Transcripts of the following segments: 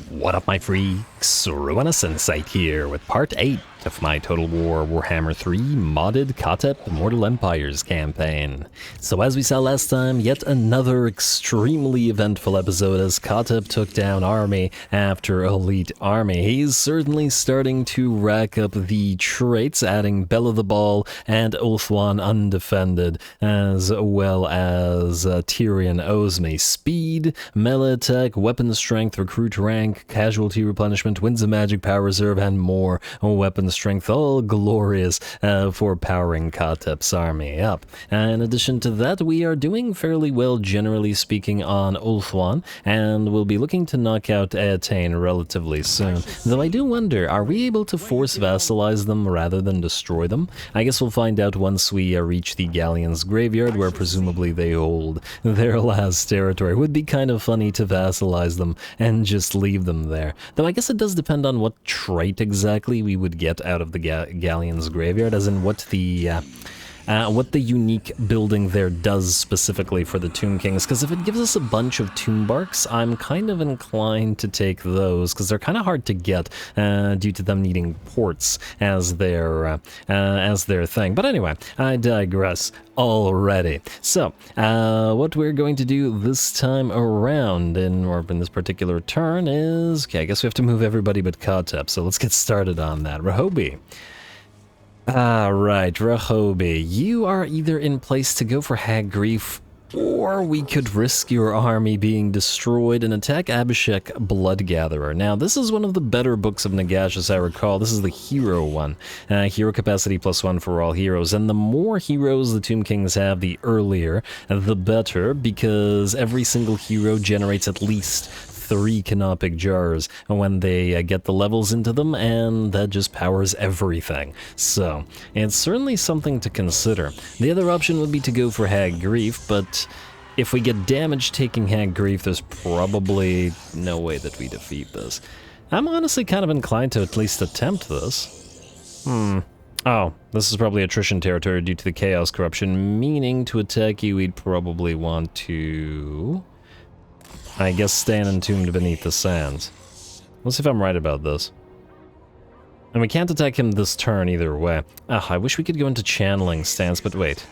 What up, my freaks? RuinusInsight here with part 8 of my Total War Warhammer 3 modded Khatep Immortal Empires campaign. So as we saw last time, yet another extremely eventful episode as Khatep took down army after elite army. He's certainly starting to rack up the traits, adding Bella the Ball and Ulthuan Undefended, as well as Tyrion owes me speed, melee attack, weapon strength, recruit rank, casualty replenishment, winds of magic, power reserve, and more weapon strength, all glorious for powering Khatep's army up. In addition to that, we are doing fairly well, generally speaking, on Ulthuan, and we'll be looking to knock out Eataine relatively soon. Though I do wonder, are we able to force vassalize them rather than destroy them? I guess we'll find out once we reach the Galleon's graveyard, where presumably they hold their last territory. Would be kind of funny to vassalize them and just leave them there. Though I guess it does depend on what trait exactly we would get out of the Galleon's graveyard, as in what the unique building there does specifically for the Tomb Kings, because if it gives us a bunch of Tomb Barks, I'm kind of inclined to take those, because they're kind of hard to get due to them needing ports as their thing. But anyway, I digress already. So, what we're going to do this time around, in this particular turn, is... Okay, I guess we have to move everybody but Khatep, so let's get started on that. Rahobi. Right, Rahobi, you are either in place to go for Hag Grief, or we could risk your army being destroyed and attack Abash Blood Gatherer. Now, this is one of the better books of Nagash, as I recall. This is the hero one. Hero capacity +1 for all heroes. And the more heroes the Tomb Kings have, the earlier, the better, because every single hero generates at least 3 canopic jars when they get the levels into them, and that just powers everything. So, it's certainly something to consider. The other option would be to go for Hag Grief, but if we get damage taking Hag Grief, there's probably no way that we defeat this. I'm honestly kind of inclined to at least attempt this. Oh, this is probably attrition territory due to the Chaos Corruption, meaning to attack you, we'd probably want to... I guess stand entombed beneath the sands. Let's see if I'm right about this. And we can't attack him this turn either way. I wish we could go into channeling stance, but wait.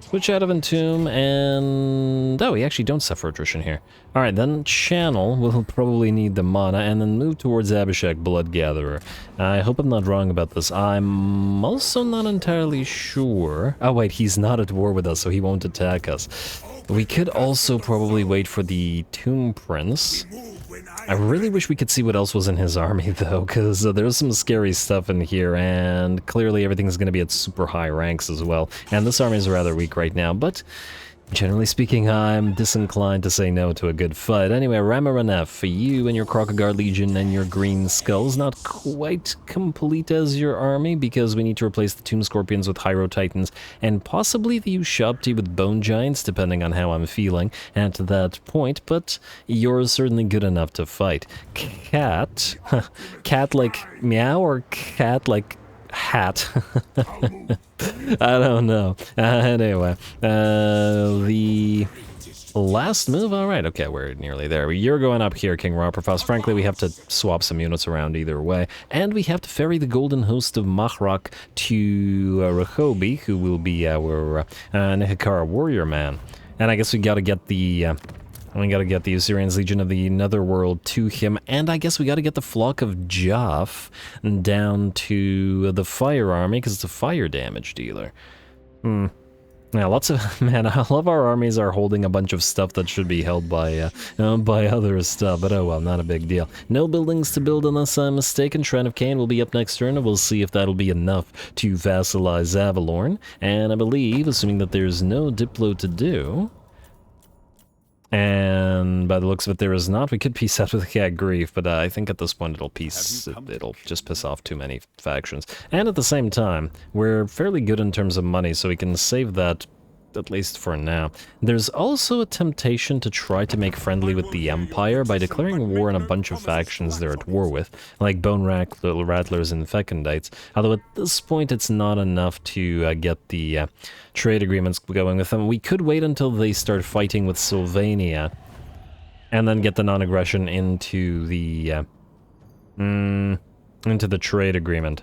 Switch out of entomb and... Oh, we actually don't suffer attrition here. Alright, then channel. We'll probably need the mana, and then move towards Abash Blood Gatherer. I hope I'm not wrong about this. I'm also not entirely sure. Oh wait, he's not at war with us, so he won't attack us. We could also probably wait for the Tomb Prince. I really wish we could see what else was in his army, though, because there's some scary stuff in here, and clearly everything's going to be at super high ranks as well. And this army is rather weak right now, but generally speaking, I'm disinclined to say no to a good fight. Anyway, Ramaranef, for you and your Crocodile Legion and your Green Skulls, not quite complete as your army, because we need to replace the Tomb Scorpions with Hyro Titans, and possibly the Ushabti with Bone Giants, depending on how I'm feeling at that point, but you're certainly good enough to fight. Cat? Cat like meow, or cat like hat? I don't know. Anyway, the last move, alright, okay, we're nearly there. You're going up here, King Raprafos. Frankly, we have to swap some units around either way, and we have to ferry the Golden Host of Mahrak to Rahobi, who will be our Nehekara warrior man. And I guess we gotta get the... we gotta get the Assyrian's Legion of the Netherworld to him, and I guess we gotta get the Flock of Jaff down to the Fire Army, because it's a fire damage dealer. Yeah, lots of... Man, I love our armies are holding a bunch of stuff that should be held by other stuff, but oh well, not a big deal. No buildings to build unless I'm mistaken. Shrine of Kane will be up next turn, and we'll see if that'll be enough to vassalize Avalorn. And I believe, assuming that there's no Diplo to do... And by the looks of it, there is not. We could peace out with Hag Grief, but I think at this point it'll just piss off too many factions. And at the same time, we're fairly good in terms of money, so we can save that at least for now. There's also a temptation to try to make friendly with the Empire by declaring war on a bunch of factions they're at war with, like Bone Rattlers and Fecundites, although at this point it's not enough to get the trade agreements going with them. We could wait until they start fighting with Sylvania And then get the non-aggression into the trade agreement.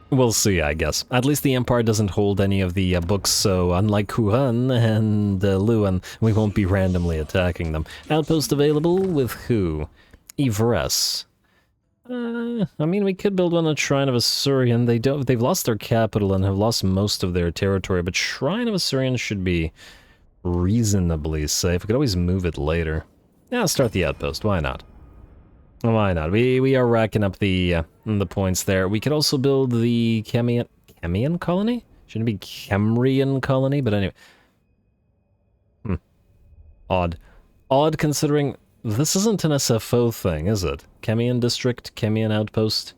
We'll see, I guess. At least the Empire doesn't hold any of the books, so unlike Huan and Luan, we won't be randomly attacking them. Outpost available with who? Ivres. I mean, we could build one at Shrine of Assyrian. They've lost their capital and have lost most of their territory, but Shrine of Assyrian should be reasonably safe. We could always move it later. Yeah, start the outpost. Why not? Why not? We are racking up the points there. We could also build the Chemian colony? Shouldn't it be Kemrian colony? But anyway. Odd. Odd considering this isn't an SFO thing, is it? Chemian district, Chemian outpost.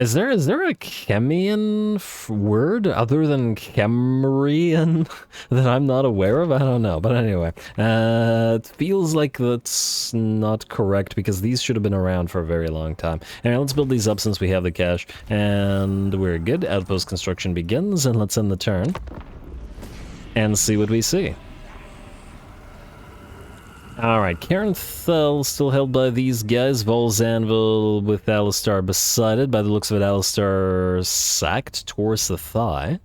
Is there a Chemian word other than Kemrian that I'm not aware of? I don't know, but anyway. It feels like that's not correct because these should have been around for a very long time. Anyway, let's build these up since we have the cash. And we're good. Outpost construction begins, and let's end the turn. And see what we see. Alright, Cairnthel still held by these guys. Vol's Anvil with Alistar beside it. By the looks of it, Alistar sacked towards the thigh.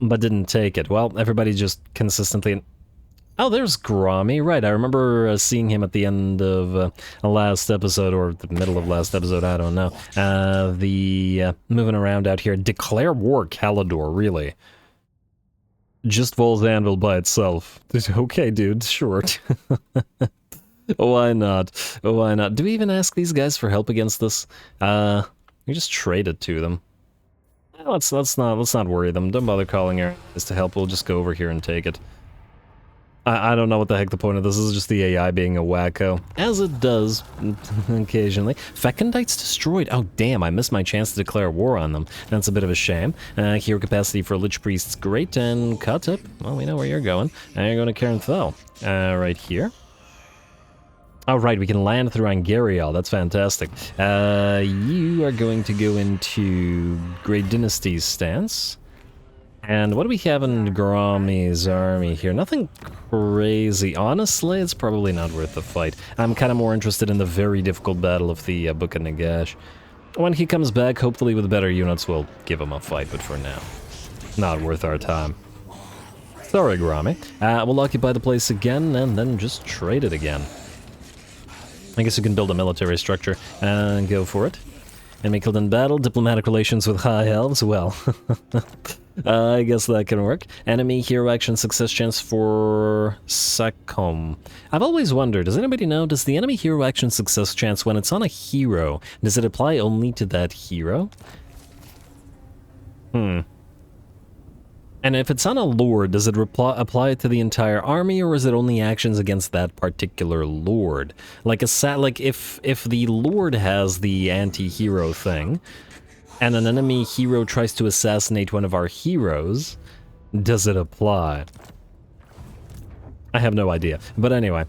But didn't take it. Well, everybody just consistently... Oh, there's Grommy. Right, I remember seeing him at the end of last episode, or the middle of last episode, I don't know. Moving around out here. Declare war, Kalidor, really. Just Vol's Anvil by itself. Okay, dude, sure. Why not? Why not? Do we even ask these guys for help against this? We just trade it to them. Let's not worry them. Don't bother calling our guys to help. We'll just go over here and take it. I don't know what the heck the point of this is. Just the AI being a wacko, as it does occasionally. Fecundites destroyed. Oh damn! I missed my chance to declare war on them. That's a bit of a shame. Hero capacity for Lich Priests, great, and Khatep. Well, we know where you're going. You're going to Cairnthel. Right here. Oh right, we can land through Angarial. That's fantastic. You are going to go into Great Dynasty's stance. And what do we have in Grommy's army here? Nothing crazy. Honestly, it's probably not worth the fight. I'm kind of more interested in the very difficult battle of the Book of Nagash. When he comes back, hopefully with better units, we'll give him a fight, but for now, not worth our time. Sorry, Grommy. We'll occupy the place again, and then just trade it again. I guess you can build a military structure and go for it. Enemy killed in battle, diplomatic relations with high elves, well... I guess that can work. Enemy hero action success chance for Sakom. I've always wondered, does anybody know, does the enemy hero action success chance when it's on a hero, does it apply only to that hero? And if it's on a lord, does it apply to the entire army, or is it only actions against that particular lord? Like if the lord has the anti-hero thing, and an enemy hero tries to assassinate one of our heroes, does it apply? I have no idea. But anyway,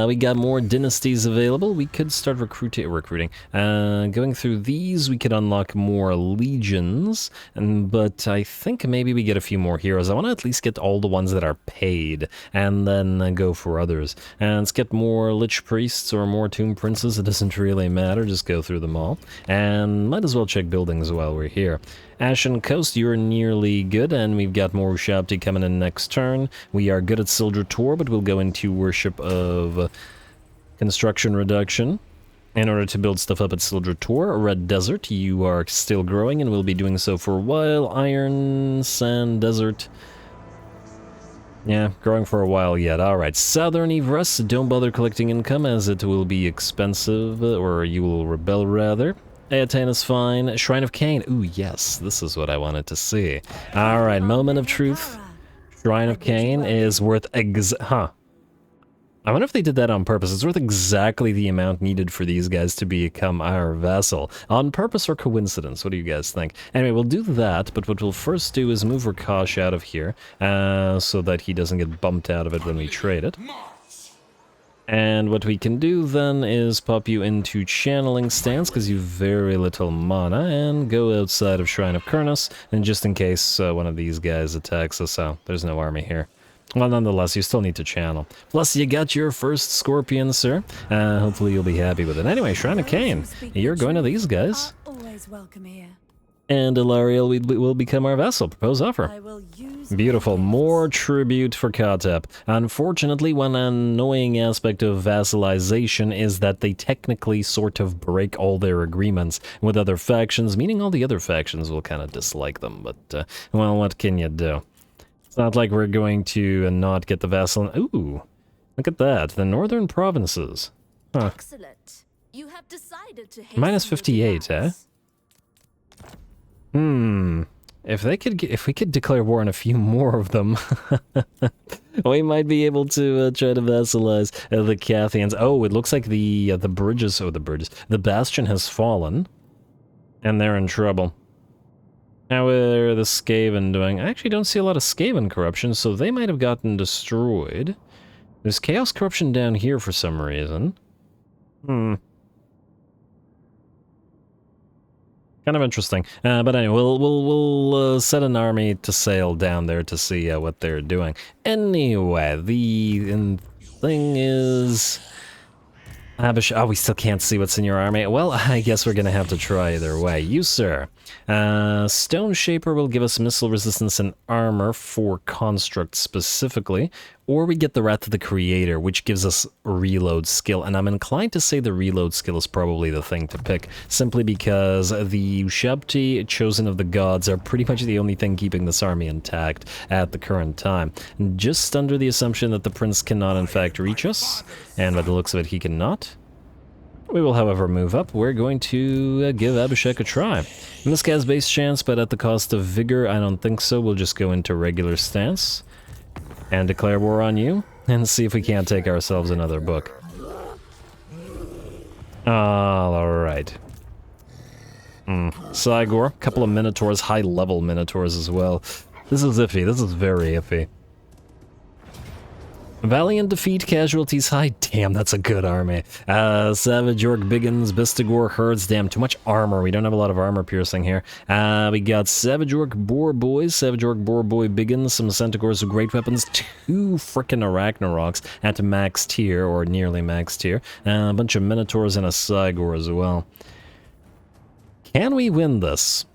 we got more dynasties available. We could start recruiting. Going through these, we could unlock more legions, but I think maybe we get a few more heroes. I want to at least get all the ones that are paid, and then go for others. And let's get more Lich Priests or more Tomb Princes. It doesn't really matter, just go through them all. And might as well check buildings while we're here. Ashen Coast, you're nearly good, and we've got more Ushabti coming in next turn. We are good at Sildra Tor, but we'll go into Worship of Construction Reduction in order to build stuff up at Sildra Tor. Red Desert, you are still growing, and we'll be doing so for a while. Iron, Sand, Desert. Yeah, growing for a while yet. Alright, Southern Ivres, don't bother collecting income, as it will be expensive, or you will rebel rather. Eotain is fine. Shrine of Kane. Ooh, yes. This is what I wanted to see. Alright, Moment of Truth. Shrine of Kane is worth I wonder if they did that on purpose. It's worth exactly the amount needed for these guys to become our vassal. On purpose or coincidence? What do you guys think? Anyway, we'll do that, but what we'll first do is move Rakash out of here, so that he doesn't get bumped out of it when we trade it. And what we can do then is pop you into channeling stance, because you have very little mana, and go outside of Shrine of Kurnus, and just in case one of these guys attacks us. Oh, there's no army here. Well, nonetheless, you still need to channel. Plus, you got your first Scorpion, sir. Hopefully you'll be happy with it. Anyway, Shrine of Kane, you're going to these guys. Always welcome here. And Ilariel will become our vassal. Propose offer. Beautiful. More tribute for Khatep. Unfortunately, one annoying aspect of vassalization is that they technically sort of break all their agreements with other factions, meaning all the other factions will kind of dislike them. But, well, what can you do? It's not like we're going to not get the vassal... Ooh, look at that. The northern provinces. Huh. Excellent. You have decided to Minus 58, eh? If we could declare war on a few more of them, we might be able to try to vassalize the Cathians. Oh, it looks like the bastion has fallen, and they're in trouble. How are the Skaven doing? I actually don't see a lot of Skaven corruption, so they might have gotten destroyed. There's Chaos corruption down here for some reason. Kind of interesting. But anyway, we'll set an army to sail down there to see what they're doing. Anyway, the thing is... Abash... Oh, we still can't see what's in your army. Well, I guess we're gonna have to try either way. You, sir. Stone Shaper will give us missile resistance and armor for construct specifically, or we get the Wrath of the Creator, which gives us reload skill, and I'm inclined to say the reload skill is probably the thing to pick, simply because the Ushabti, Chosen of the Gods, are pretty much the only thing keeping this army intact at the current time. Just under the assumption that the Prince cannot in fact reach us, and by the looks of it he cannot. We will, however, move up. We're going to give Abhishek a try. And this guy has base chance, but at the cost of vigor, I don't think so. We'll just go into regular stance and declare war on you, and see if we can't take ourselves another book. Alright. Cygor, couple of Minotaurs, high-level Minotaurs as well. This is iffy, this is very iffy. Valiant defeat, casualties high. Damn, that's a good army. Savage Orc Biggins, Bistigor Herds. Damn, too much armor. We don't have a lot of armor piercing here. We got Savage Orc Boar Boys, Savage Orc Boar Boy Biggins, some Centaurs with great weapons, 2 frickin' Arachnaroks at max tier, or nearly max tier. A bunch of Minotaurs and a Cygor as well. Can we win this?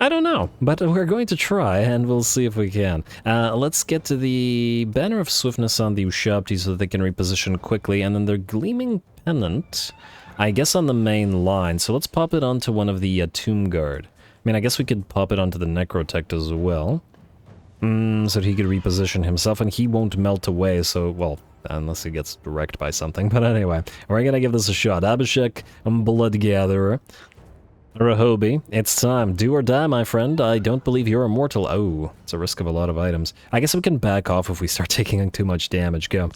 I don't know, but we're going to try, and we'll see if we can. Let's get to the Banner of Swiftness on the Ushabti so that they can reposition quickly, and then their Gleaming Pennant, I guess on the main line. So let's pop it onto one of the Tomb Guard. I mean, I guess we could pop it onto the Necrotect as well. So that he could reposition himself, and he won't melt away, so, well, unless he gets wrecked by something. But anyway, we're gonna give this a shot. Abhishek, Blood Gatherer. Rahobi, it's time. Do or die, my friend. I don't believe you're immortal. Oh, it's a risk of a lot of items. I guess we can back off if we start taking too much damage. Go.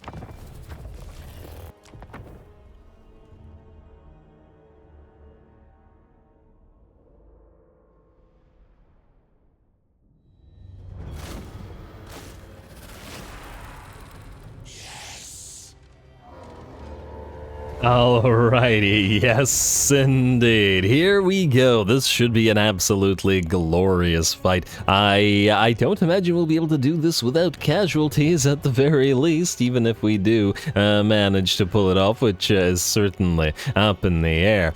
Alrighty, yes indeed. Here we go. This should be an absolutely glorious fight. I don't imagine we'll be able to do this without casualties at the very least, even if we do manage to pull it off, which is certainly up in the air.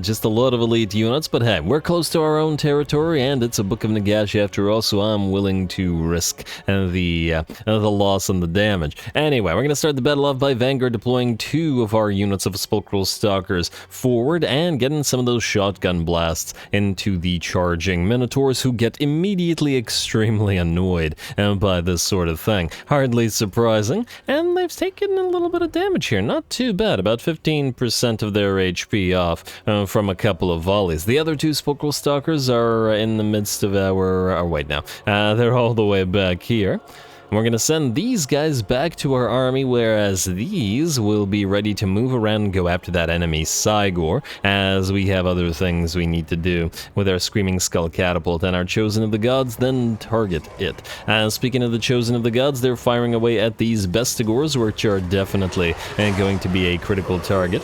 Just a lot of elite units, but hey, we're close to our own territory, and it's a Book of Nagash after all, so I'm willing to risk the loss and the damage. Anyway, we're going to start the battle off by Vanguard deploying 2 of our units of Sepulchral Stalkers forward and getting some of those shotgun blasts into the charging Minotaurs, who get immediately extremely annoyed by this sort of thing. Hardly surprising, and they've taken a little bit of damage here. Not too bad, about 15% of their HP off from a couple of volleys. The other 2 Sepulchral Stalkers are in the midst of our... wait now. They're all the way back here. We're going to send these guys back to our army, whereas these will be ready to move around and go after that enemy Cygor, as we have other things we need to do with our Screaming Skull Catapult, and our Chosen of the Gods then target it. Speaking of the Chosen of the Gods, they're firing away at these Bestigors, which are definitely going to be a critical target.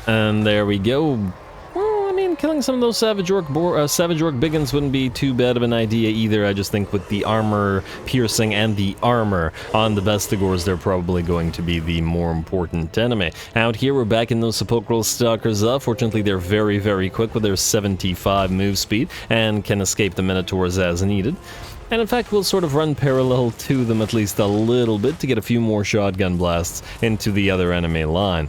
And there we go. Killing some of those Savage Orc Biggins wouldn't be too bad of an idea either. I just think with the armor piercing and the armor on the Bestigors, they're probably going to be the more important enemy. Out here, we're back in those Sepulchral Stalkers up. Fortunately, they're very, very quick with their 75 move speed and can escape the Minotaurs as needed. And in fact, we'll sort of run parallel to them at least a little bit to get a few more shotgun blasts into the other enemy line.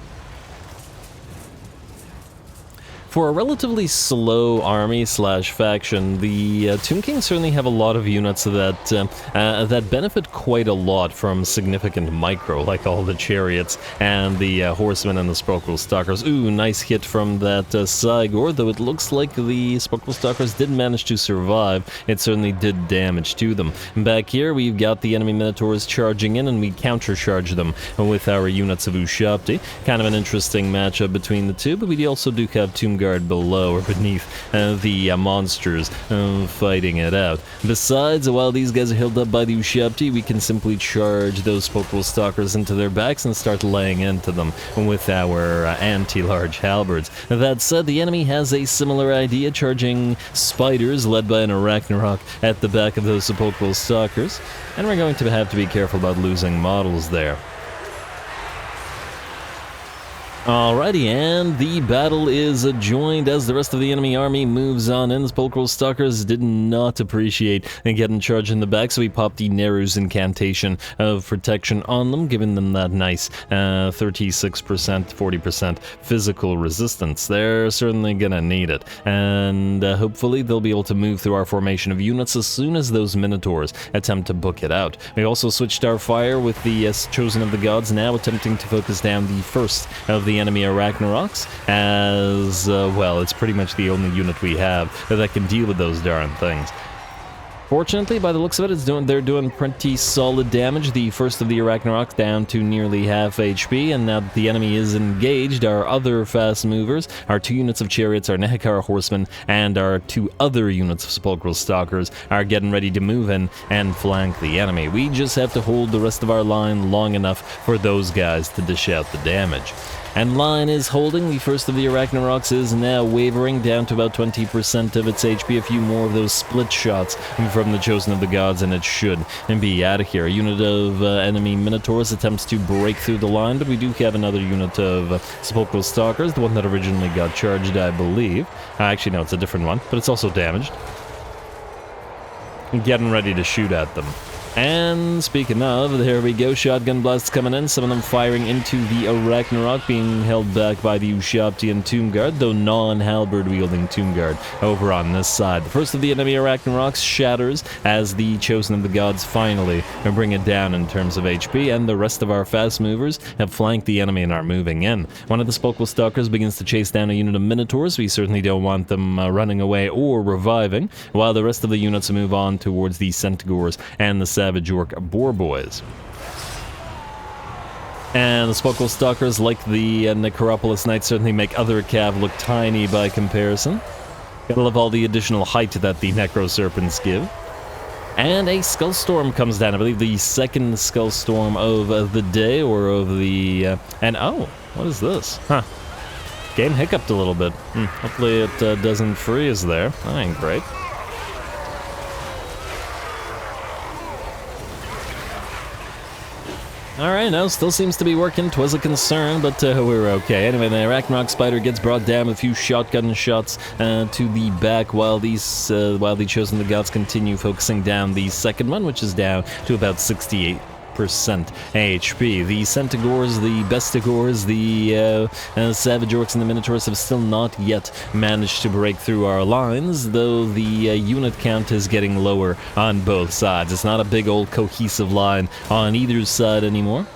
For a relatively slow army slash faction, the Tomb Kings certainly have a lot of units that benefit quite a lot from significant micro, like all the chariots and the horsemen and the Sepulchral Stalkers. Ooh, nice hit from that Cygor, though it looks like the Sepulchral Stalkers did manage to survive. It certainly did damage to them. Back here, we've got the enemy Minotaurs charging in, and we countercharge them with our units of Ushabti. Kind of an interesting matchup between the two, but we also do have Tomb Guard below or beneath the monsters fighting it out. Besides, while these guys are held up by the Ushabti, we can simply charge those Sepulchral Stalkers into their backs and start laying into them with our anti-large halberds. That said, the enemy has a similar idea, charging spiders led by an Arachnarok at the back of those Sepulchral Stalkers, and we're going to have to be careful about losing models there. Alrighty, and the battle is adjoined as the rest of the enemy army moves on in. The Sepulchral Stalkers did not appreciate getting charged in the back, so we popped the Neru's incantation of protection on them, giving them that nice 36%, 40% physical resistance. They're certainly gonna need it, and hopefully they'll be able to move through our formation of units as soon as those Minotaurs attempt to book it out. We also switched our fire with the Chosen of the Gods, now attempting to focus down the first of the enemy Arachnaroks, as well, it's pretty much the only unit we have that can deal with those darn things. Fortunately, by the looks of it, they're doing pretty solid damage. The first of the Arachnaroks down to nearly half HP, and now that the enemy is engaged, our other fast movers, our 2 units of chariots, our Nehekara horsemen, and our 2 other units of Sepulchral Stalkers are getting ready to move in and flank the enemy. We just have to hold the rest of our line long enough for those guys to dish out the damage. And line is holding. The first of the Arachnaroks is now wavering down to about 20% of its HP. A few more of those split shots from the Chosen of the Gods, and it should be out of here. A unit of enemy Minotaurs attempts to break through the line, but we do have another unit of Sepulchral Stalkers, the one that originally got charged, I believe. Actually, no, it's a different one, but it's also damaged. Getting ready to shoot at them. And speaking of, there we go, shotgun blasts coming in, some of them firing into the Arachnarok, being held back by the Ushabti and Tomb Guard, though non-halberd wielding Tomb Guard over on this side. The first of the enemy Arachnaroks shatters as the Chosen of the Gods finally bring it down in terms of HP, and the rest of our fast movers have flanked the enemy and are moving in. One of the Sepulchral Stalkers begins to chase down a unit of Minotaurs. We certainly don't want them running away or reviving, while the rest of the units move on towards the Centaurs and the Savage Orc Boar Boys. And the Sepulchral Stalkers, like the Necropolis Knights, certainly make other cav look tiny by comparison. Gotta love all the additional height that the Necro Serpents give. And a Skull Storm comes down, I believe the second Skull Storm of the day, or of the... and oh, what is this? Huh. Game hiccuped a little bit. Hopefully it doesn't freeze there. That ain't great. Alright, no, still seems to be working. 'Twas a concern, but we're okay. Anyway, the Arachnarok Spider gets brought down with a few shotgun shots to the back, while the Chosen of the Gods continue focusing down the second one, which is down to about 68% HP. The Centaurs, the Bestigors, the Savage Orcs, and the Minotaurs have still not yet managed to break through our lines, though the unit count is getting lower on both sides. It's not a big old cohesive line on either side anymore,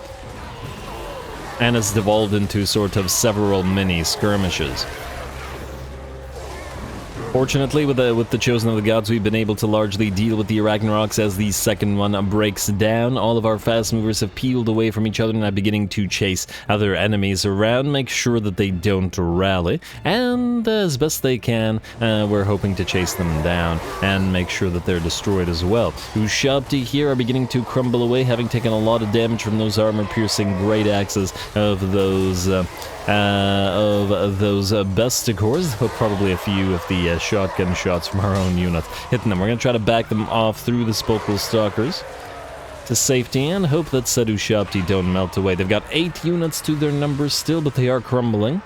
and it's devolved into sort of several mini skirmishes. Fortunately, with the Chosen of the Gods, we've been able to largely deal with the Arachnaroks as the second one breaks down. All of our fast movers have peeled away from each other and are beginning to chase other enemies around, make sure that they don't rally, and as best they can, we're hoping to chase them down and make sure that they're destroyed as well. Ushabti here are beginning to crumble away, having taken a lot of damage from those armor-piercing great axes of those besticores, but probably a few of the shotgun shots from our own unit hitting them. We're going to try to back them off through the Sepulchral Stalkers to safety and hope that Ushabti don't melt away. They've got 8 units to their numbers still, but they are crumbling.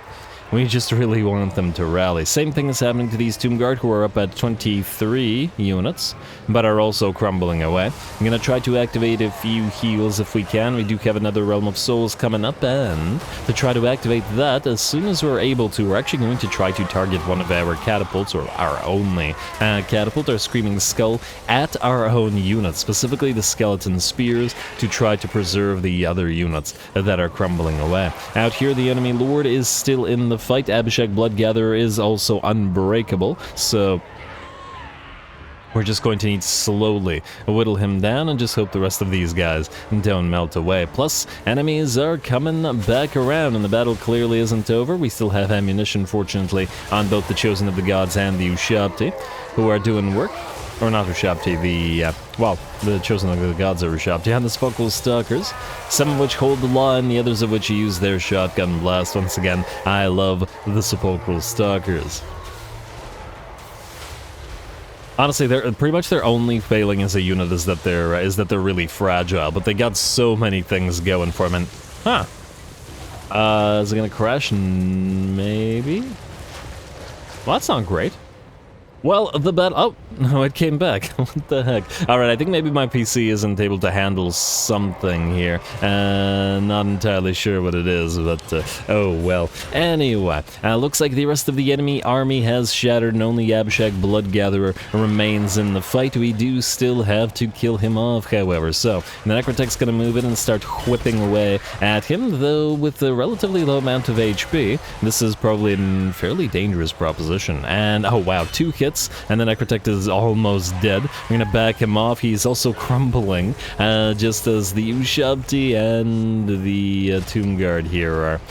We just really want them to rally. Same thing is happening to these Tomb Guard, who are up at 23 units, but are also crumbling away. I'm going to try to activate a few heals if we can. We do have another Realm of Souls coming up, and to try to activate that as soon as we're able to, we're actually going to try to target one of our catapults, or our only catapult, our Screaming Skull, at our own units, specifically the Skeleton Spears, to try to preserve the other units that are crumbling away. Out here, the enemy Lord is still in the fight. Abash Blood Gatherer is also unbreakable, so we're just going to need to slowly whittle him down and just hope the rest of these guys don't melt away. Plus, enemies are coming back around, and the battle clearly isn't over. We still have ammunition, fortunately, on both the Chosen of the Gods and the Ushabti, who are doing work. Or not Ushabti, the Chosen of the Gods are Ushabti, and the Sepulchral Stalkers, some of which hold the line, the others of which use their shotgun blast. Once again, I love the Sepulchral Stalkers. Honestly, they're pretty much their only failing as a unit is that they're really fragile, but they got so many things going for them. And, is it gonna crash? Maybe? Well, that's not great. Well, the battle... Oh, no, it came back. What the heck? Alright, I think maybe my PC isn't able to handle something here. Not entirely sure what it is, but... oh, well. Anyway, looks like the rest of the enemy army has shattered and only Abash Blood Gatherer remains in the fight. We do still have to kill him off, however. So, the Necrotech's gonna move in and start whipping away at him, though with a relatively low amount of HP. This is probably a fairly dangerous proposition. And, oh wow, 2 hits. And the Necrotech is almost dead. We're gonna back him off. He's also crumbling, just as the Ushabti and the Tomb Guard here are.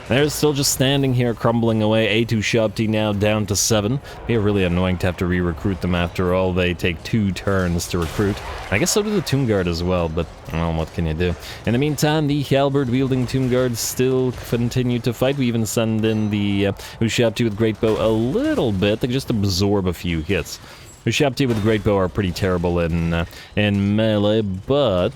They're still just standing here, crumbling away. 8 Ushabti now down to 7. Be really annoying to have to re-recruit them after all. They take 2 turns to recruit. I guess so do the Tomb Guard as well, but, well, what can you do? In the meantime, the halberd-wielding Tomb Guards still continue to fight. We even send in the Ushabti with Great Bow a little bit. They just absorb a few hits. Ushabti with Great Bow are pretty terrible in melee, but...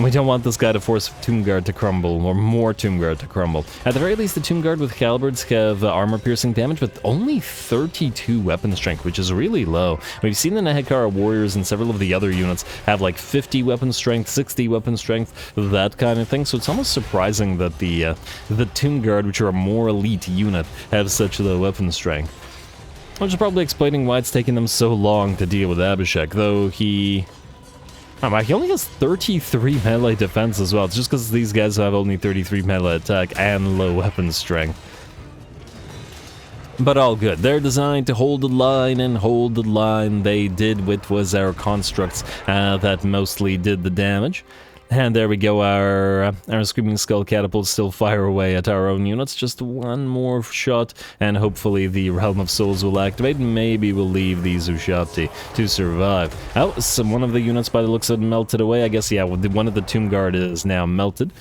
we don't want this guy to force Tomb Guard to crumble, or more Tomb Guard to crumble. At the very least, the Tomb Guard with halberds have armor-piercing damage, but only 32 weapon strength, which is really low. We've seen the Nehekara warriors and several of the other units have like 50 weapon strength, 60 weapon strength, that kind of thing, so it's almost surprising that the Tomb Guard, which are a more elite unit, have such low weapon strength. Which is probably explaining why it's taken them so long to deal with Abhishek, though he only has 33 melee defense as well. It's just because these guys have only 33 melee attack and low weapon strength. But all good. They're designed to hold the line and hold the line. They did, which was our constructs that mostly did the damage. And there we go, our Screaming Skull catapults still fire away at our own units. Just one more shot, and hopefully the Realm of Souls will activate. Maybe we'll leave these Ushabti to survive. Oh, one of the units by the looks of it melted away. I guess, yeah, one of the Tomb Guard is now melted.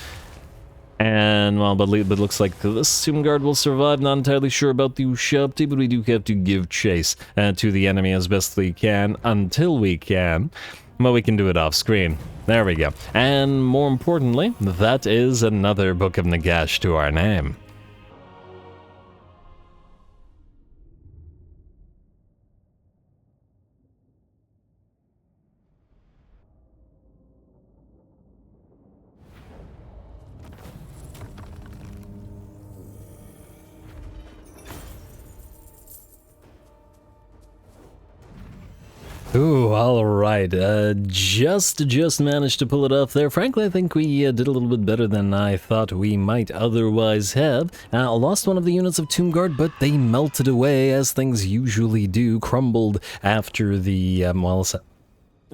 And, well, but it looks like this Tomb Guard will survive. Not entirely sure about the Ushabti, but we do have to give chase to the enemy as best we can, until we can. But we can do it off screen. There we go. And more importantly, that is another Book of Nagash to our name. Ooh, alright, just managed to pull it off there. Frankly, I think we did a little bit better than I thought we might otherwise have. Lost one of the units of Tomb Guard, but they melted away, as things usually do, crumbled after the,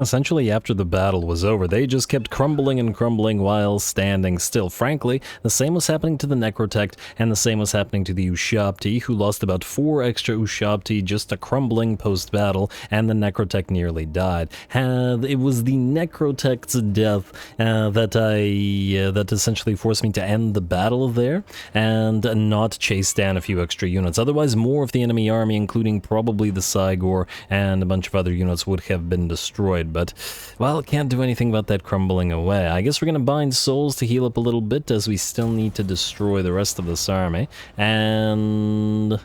essentially, after the battle was over. They just kept crumbling and crumbling while standing still. Frankly, the same was happening to the Necrotect, and the same was happening to the Ushabti, who lost about 4 extra Ushabti just a crumbling post-battle, and the Necrotect nearly died. It was the Necrotect's death that essentially forced me to end the battle there, and not chase down a few extra units. Otherwise, more of the enemy army, including probably the Cygor and a bunch of other units, would have been destroyed. But, well, can't do anything about that crumbling away. I guess we're gonna bind souls to heal up a little bit, as we still need to destroy the rest of this army. And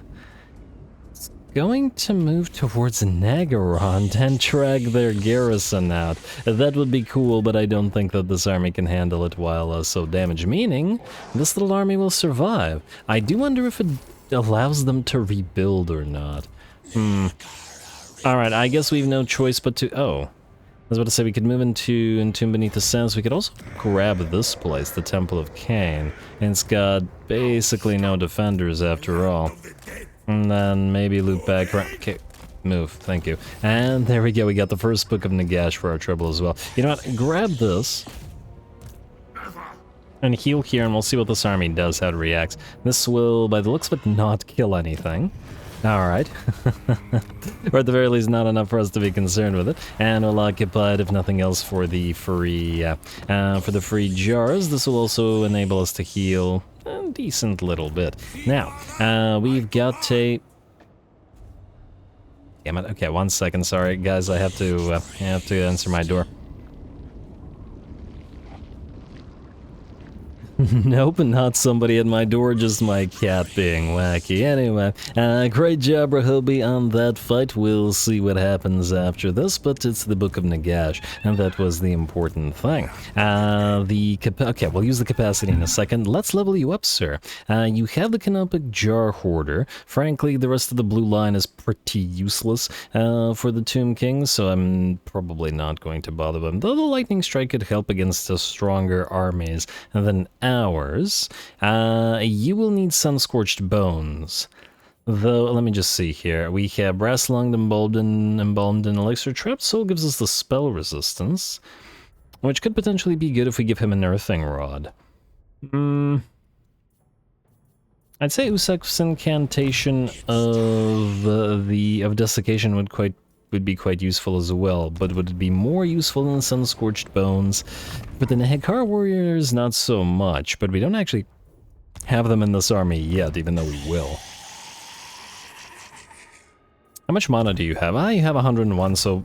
it's going to move towards Nagaron and drag their garrison out. That would be cool, but I don't think that this army can handle it while so damaged, meaning this little army will survive. I do wonder if it allows them to rebuild or not. Alright, I guess we've no choice but to... Oh. I was about to say we could move into Entomb Beneath the Sands. We could also grab this place, the Temple of Kane. And it's got basically no defenders after all. And then maybe loop back around. Okay, move, thank you. And there we go, we got the first Book of Nagash for our trouble as well. You know what, grab this. And heal here, and we'll see what this army does, how it reacts. This will, by the looks of it, not kill anything. Alright. Or at the very least, not enough for us to be concerned with it. And we'll occupy it, if nothing else, for the free jars. This will also enable us to heal a decent little bit. Now, we've got a... Damn it. Okay, 1 second. Sorry, guys. I have to answer my door. Nope, not somebody at my door, just my cat being wacky. Anyway, great job, Rahobi, on that fight. We'll see what happens after this, but it's the Book of Nagash, and that was the important thing. Okay, we'll use the capacity in a second. Let's level you up, sir. You have the Canopic Jar Hoarder. Frankly, the rest of the blue line is pretty useless for the Tomb King, so I'm probably not going to bother them. Though the Lightning Strike could help against the stronger armies than ours. You will need Sun-Scorched Bones. Though, let me just see here. We have Brass Lunged, Embalmed in Elixir. Trapped Soul gives us the spell resistance, which could potentially be good if we give him an Earthing Rod. I'd say Usak's Incantation of Desiccation would be quite useful as well, but would it be more useful than Sun-Scorched Bones? For the Nehekar Warriors, not so much, but we don't actually have them in this army yet, even though we will. How much mana do you have? You have 101, so...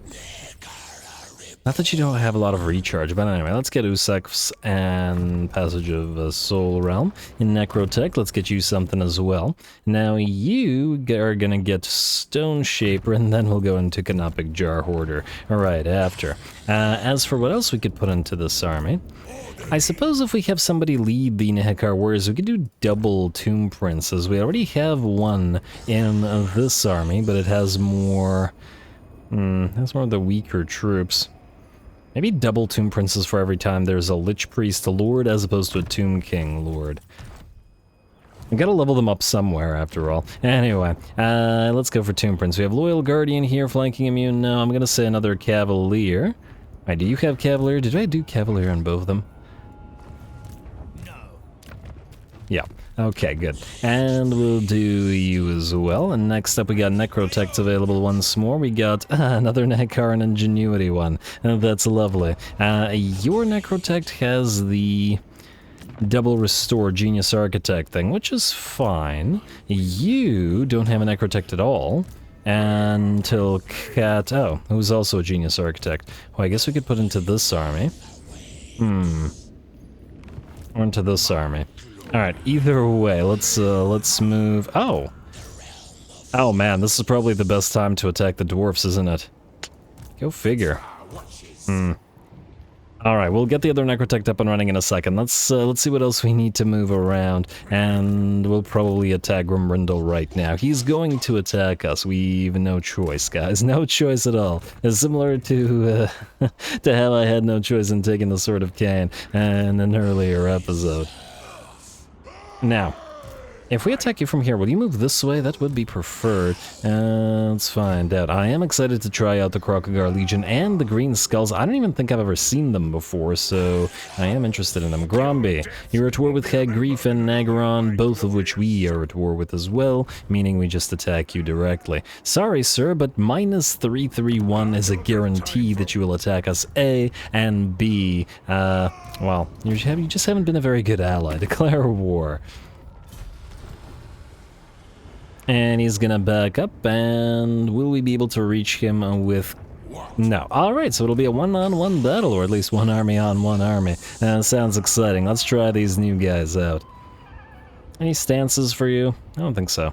Not that you don't have a lot of recharge, but anyway, let's get Usak's and Passage of Soul Realm. In Necrotech, let's get you something as well. Now you are gonna get Stone Shaper, and then we'll go into Canopic Jar Hoarder right after. As for what else we could put into this army, I suppose if we have somebody lead the Nehekar Warriors, we could do double Tomb Princes. We already have one in this army, but it has more... has more of the weaker troops. Maybe double Tomb Princes for every time there's a Lich Priest Lord as opposed to a Tomb King Lord. We gotta level them up somewhere, after all. Anyway, let's go for Tomb Prince. We have Loyal Guardian here, flanking immune. No, I'm gonna say another Cavalier. Alright, do you have Cavalier? Did I do Cavalier on both of them? No. Yeah. Okay, good. And we'll do you as well. And next up we got Necrotect available once more. We got another Nehekaran Ingenuity one. That's lovely. Your Necrotect has the double restore Genius Architect thing, which is fine. You don't have a Necrotect at all. Until Cat... Oh, who's also a Genius Architect. Well, I guess we could put into this army. Or into this army. Alright, either way, let's move... Oh! Oh man, this is probably the best time to attack the dwarfs, isn't it? Go figure. Alright, we'll get the other Necrotect up and running in a second. Let's see what else we need to move around, and we'll probably attack Grombrindal right now. He's going to attack us. We've no choice, guys. No choice at all. It's similar to to how I had no choice in taking the Sword of Kane in an earlier episode. Now, if we attack you from here, will you move this way? That would be preferred. Let's find out. I am excited to try out the Krokagar Legion and the Green Skulls. I don't even think I've ever seen them before, so I am interested in them. Gromby, you're at war with Hagrief and Nagaron, both of which we are at war with as well, meaning we just attack you directly. Sorry, sir, but -331 is a guarantee that you will attack us, A, and B, well, you just haven't been a very good ally. Declare war. And he's gonna back up, and will we be able to reach him with... No. Alright, so it'll be a one-on-one battle, or at least one army on one army. Sounds exciting. Let's try these new guys out. Any stances for you? I don't think so.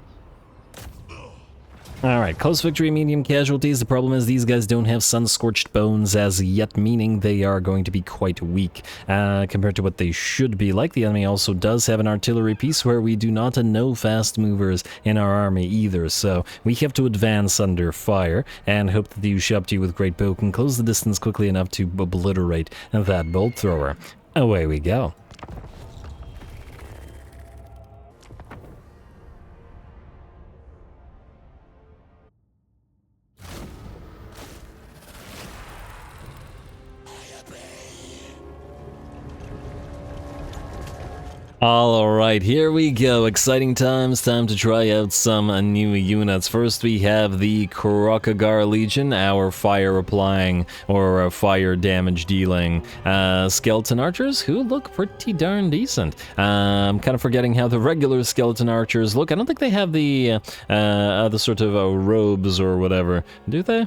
Alright, close victory, medium casualties. The problem is these guys don't have sun-scorched bones as yet, meaning they are going to be quite weak compared to what they should be. Like, the enemy also does have an artillery piece where we do not know fast movers in our army either, so we have to advance under fire and hope that the Ushabti with great bow can close the distance quickly enough to obliterate that bolt thrower. Away we go. Alright, here we go. Exciting times. Time to try out some new units. First, we have the Krokagar Legion, our fire-applying or fire damage-dealing skeleton archers, who look pretty darn decent. I'm kind of forgetting how the regular skeleton archers look. I don't think they have the sort of robes or whatever. Do they?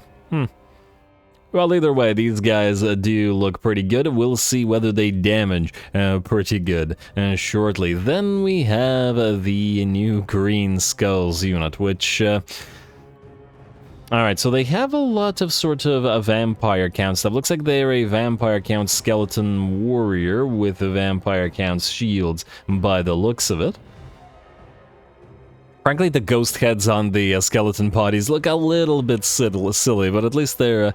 Well, either way, these guys do look pretty good. We'll see whether they damage pretty good shortly. Then we have the new Green Skulls unit, which... Alright, so they have a lot of sort of a vampire count stuff. Looks like they're a vampire count skeleton warrior with vampire count shields by the looks of it. Frankly, the ghost heads on the skeleton bodies look a little bit silly, but at least they're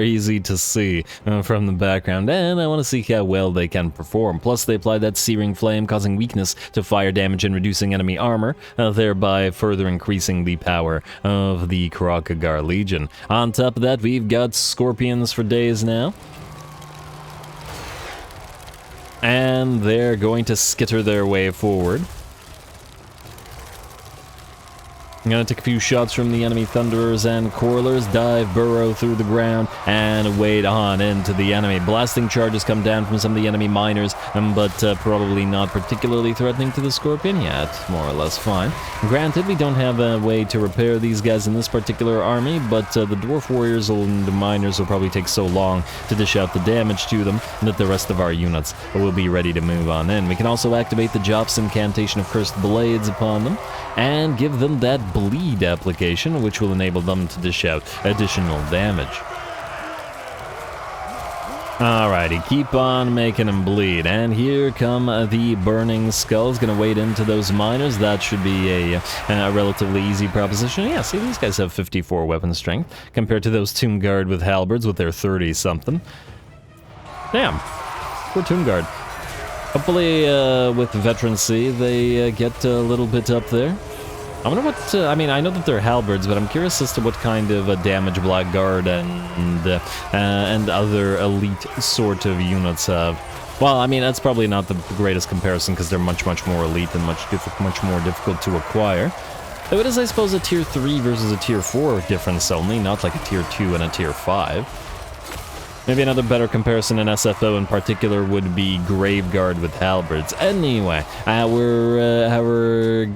easy to see from the background, and I want to see how well they can perform. Plus, they apply that searing flame, causing weakness to fire damage and reducing enemy armor, thereby further increasing the power of the Krokagar Legion. On top of that, we've got scorpions for days now. And they're going to skitter their way forward. I'm gonna take a few shots from the enemy Thunderers and Coilers, dive, burrow through the ground, and wade on into the enemy. Blasting charges come down from some of the enemy miners, but probably not particularly threatening to the Scorpion yet. More or less fine. Granted, we don't have a way to repair these guys in this particular army, but the Dwarf Warriors and the Miners will probably take so long to dish out the damage to them that the rest of our units will be ready to move on in. We can also activate the Jop's incantation of Cursed Blades upon them, and give them that bleed application, which will enable them to dish out additional damage. Alrighty, keep on making them bleed, and here come the Burning Skulls, gonna wade into those miners. That should be a relatively easy proposition. Yeah, see, these guys have 54 weapon strength, compared to those Tomb Guard with halberds with their 30-something. Damn, poor Tomb Guard. Hopefully, with veterancy, they get a little bit up there. I wonder what, I mean, I know that they're halberds, but I'm curious as to what kind of damage Blackguard and other elite sort of units have. Well, I mean, that's probably not the greatest comparison, because they're much more elite and much more difficult to acquire. Though it is, I suppose, a tier 3 versus a tier 4 difference only, not like a tier 2 and a tier 5. Maybe another better comparison in SFO in particular would be Graveguard with halberds. Anyway, our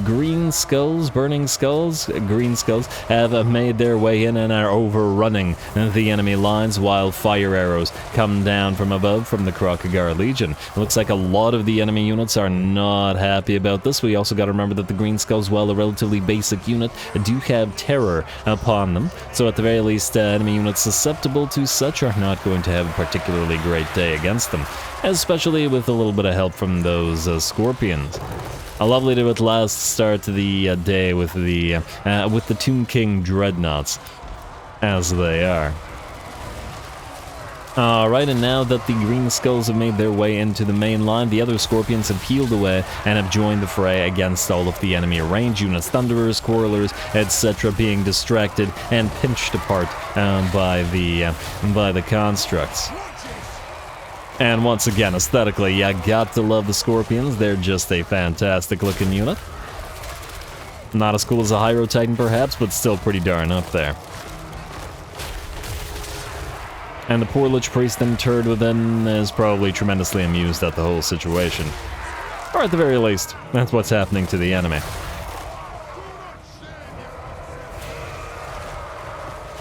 green skulls, burning skulls, green skulls, have made their way in and are overrunning the enemy lines while fire arrows come down from above from the Krokagar Legion. It looks like a lot of the enemy units are not happy about this. We also got to remember that the green skulls, while a relatively basic unit, do have terror upon them. So at the very least, enemy units susceptible to such are not going to have a particularly great day against them, especially with a little bit of help from those scorpions. A lovely to at last start the day with the Tomb King dreadnoughts, as they are. Alright, and now that the green skulls have made their way into the main line, the other scorpions have peeled away and have joined the fray against all of the enemy range units, thunderers, quarrelers, etc., being distracted and pinched apart by the constructs. And once again, aesthetically, you got to love the scorpions. They're just a fantastic looking unit. Not as cool as a Hyro Titan perhaps, but still pretty darn up there. And the poor Lich Priest and Turd within is probably tremendously amused at the whole situation. Or at the very least, that's what's happening to the enemy.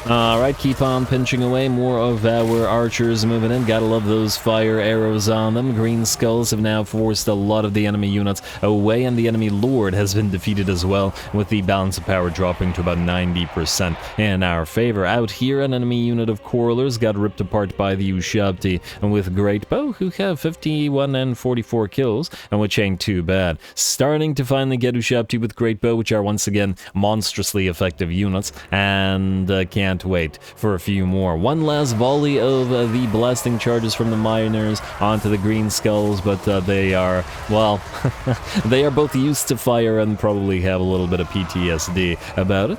Alright, keep on pinching away. More of our archers moving in. Gotta love those fire arrows on them. Green skulls have now forced a lot of the enemy units away, and the enemy lord has been defeated as well, with the balance of power dropping to about 90% in our favor. Out here, an enemy unit of Quarrelers got ripped apart by the Ushabti with Great Bow, who have 51 and 44 kills, and which ain't too bad. Starting to finally get Ushabti with Great Bow, which are once again monstrously effective units, and can't wait for a few more. One last volley of the blasting charges from the miners onto the green skulls, but they are, well, they are both used to fire and probably have a little bit of PTSD about it.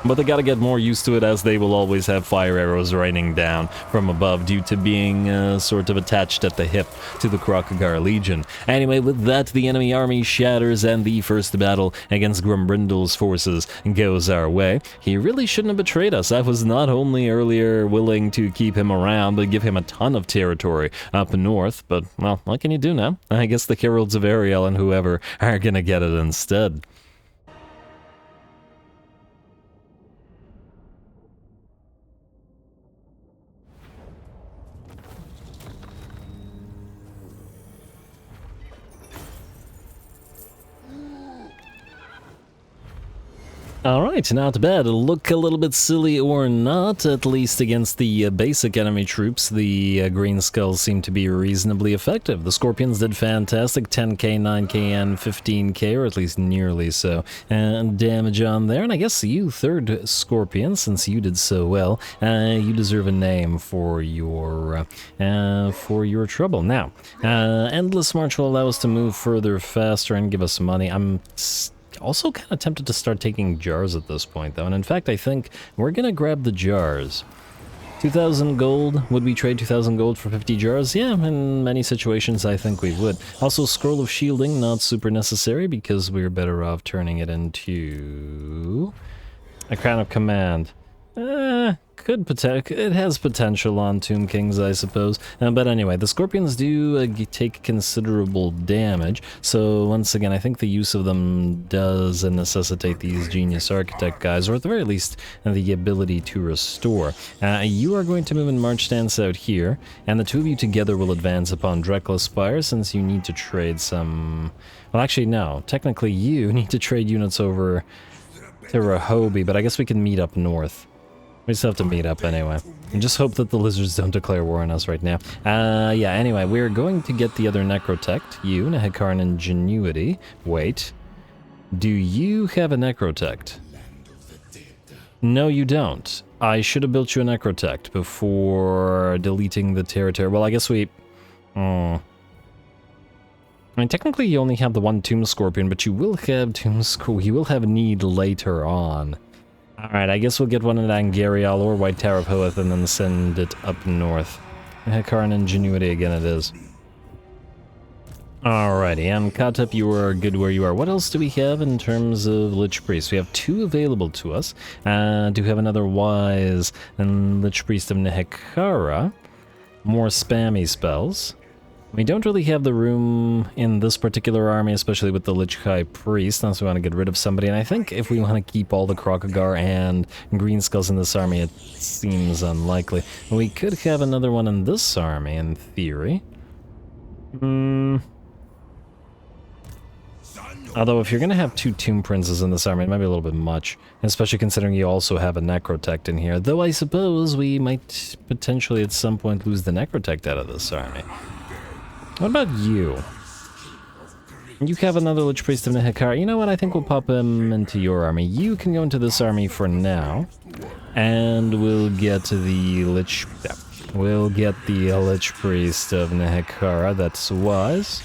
But they gotta get more used to it, as they will always have fire arrows raining down from above due to being sort of attached at the hip to the Krokagar Legion. Anyway, with that, the enemy army shatters and the first battle against Grombrindal's forces goes our way. He really shouldn't have betrayed us. I was not only earlier willing to keep him around, but give him a ton of territory up north. But, well, what can you do now? I guess the Heralds of Ariel and whoever are gonna get it instead. Alright, not bad. Look a little bit silly or not, at least against the basic enemy troops, the green skulls seem to be reasonably effective. The scorpions did fantastic, 10k, 9k, and 15k, or at least nearly so, and damage on there. And I guess you, third scorpion, since you did so well, you deserve a name for your trouble. Now, Endless March will allow us to move further faster and give us money. I'm also kind of tempted to start taking jars at this point, though, and in fact I think we're gonna grab the jars. 2,000 gold. Would we trade 2,000 gold for 50 jars? Yeah, in many situations I think we would. Also, Scroll of Shielding, not super necessary, because we're better off turning it into a Crown of Command. It has potential on Tomb Kings, I suppose. But anyway, the Scorpions do take considerable damage, so once again, I think the use of them does necessitate these Genius Architect guys, or at the very least, the ability to restore. You are going to move in March stance out here, and the two of you together will advance upon Drekla Spire, since you need to trade some... Well, actually, no. Technically, you need to trade units over to Rehobi, but I guess we can meet up north. We just have to meet up anyway. And just hope that the lizards don't declare war on us right now. Yeah, anyway, we're going to get the other Necrotect. You, Nehekarn Ingenuity. Wait. Do you have a Necrotect? No, you don't. I should have built you a Necrotect before deleting the territory. Well, I guess we... I mean, technically you only have the one Tomb Scorpion, but you will have you will have need later on. Alright, I guess we'll get one at Angarial or White Tower of Hoeth and then send it up north. Nehekarn Ingenuity again it is. Alrighty, and Khatep, you are good where you are. What else do we have in terms of Lich Priest? We have two available to us. Do have another Wise and Lich Priest of Nehekara. More spammy spells. We don't really have the room in this particular army, especially with the Lich High Priest, unless we want to get rid of somebody. And I think if we want to keep all the Krokagar and Green Skulls in this army, it seems unlikely. We could have another one in this army, in theory. Although if you're going to have 2 Tomb Princes in this army, it might be a little bit much. Especially considering you also have a Necrotect in here. Though I suppose we might potentially at some point lose the Necrotect out of this army. What about you? You have another Lich Priest of Nehek. You know what? I think we'll pop him into your army. You can go into this army for now. And we'll get the Lich... Yeah, we'll get the Lich Priest of Nehek. That's wise.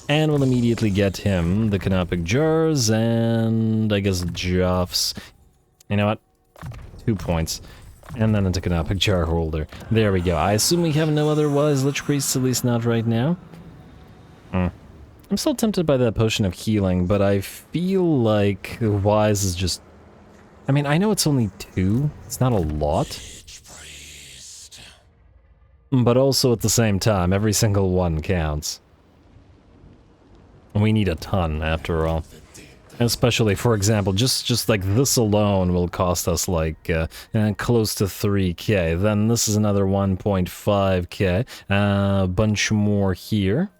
And we'll immediately get him the Canopic Jars and I guess Joffs. You know what? 2 points. And then into Canopic Jar Holder. There we go. I assume we have no other wise Lich Priests, at least not right now. I'm still tempted by that Potion of Healing, but I feel like wise is just... I mean, I know it's only 2. It's not a lot. But also at the same time, every single one counts. We need a ton, after all. Especially, for example, just like this alone will cost us like close to 3k. Then this is another 1.5k. A bunch more here.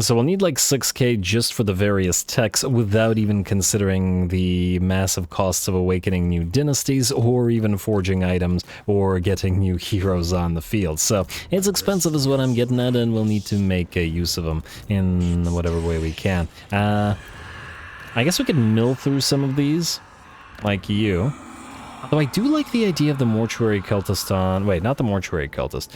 So we'll need like 6k just for the various techs without even considering the massive costs of awakening new dynasties or even forging items or getting new heroes on the field. So it's expensive is what I'm getting at, and we'll need to make use of them in whatever way we can. I guess we could mill through some of these, like you. Although I do like the idea of the Mortuary Cultist on... Wait, not the Mortuary Cultist.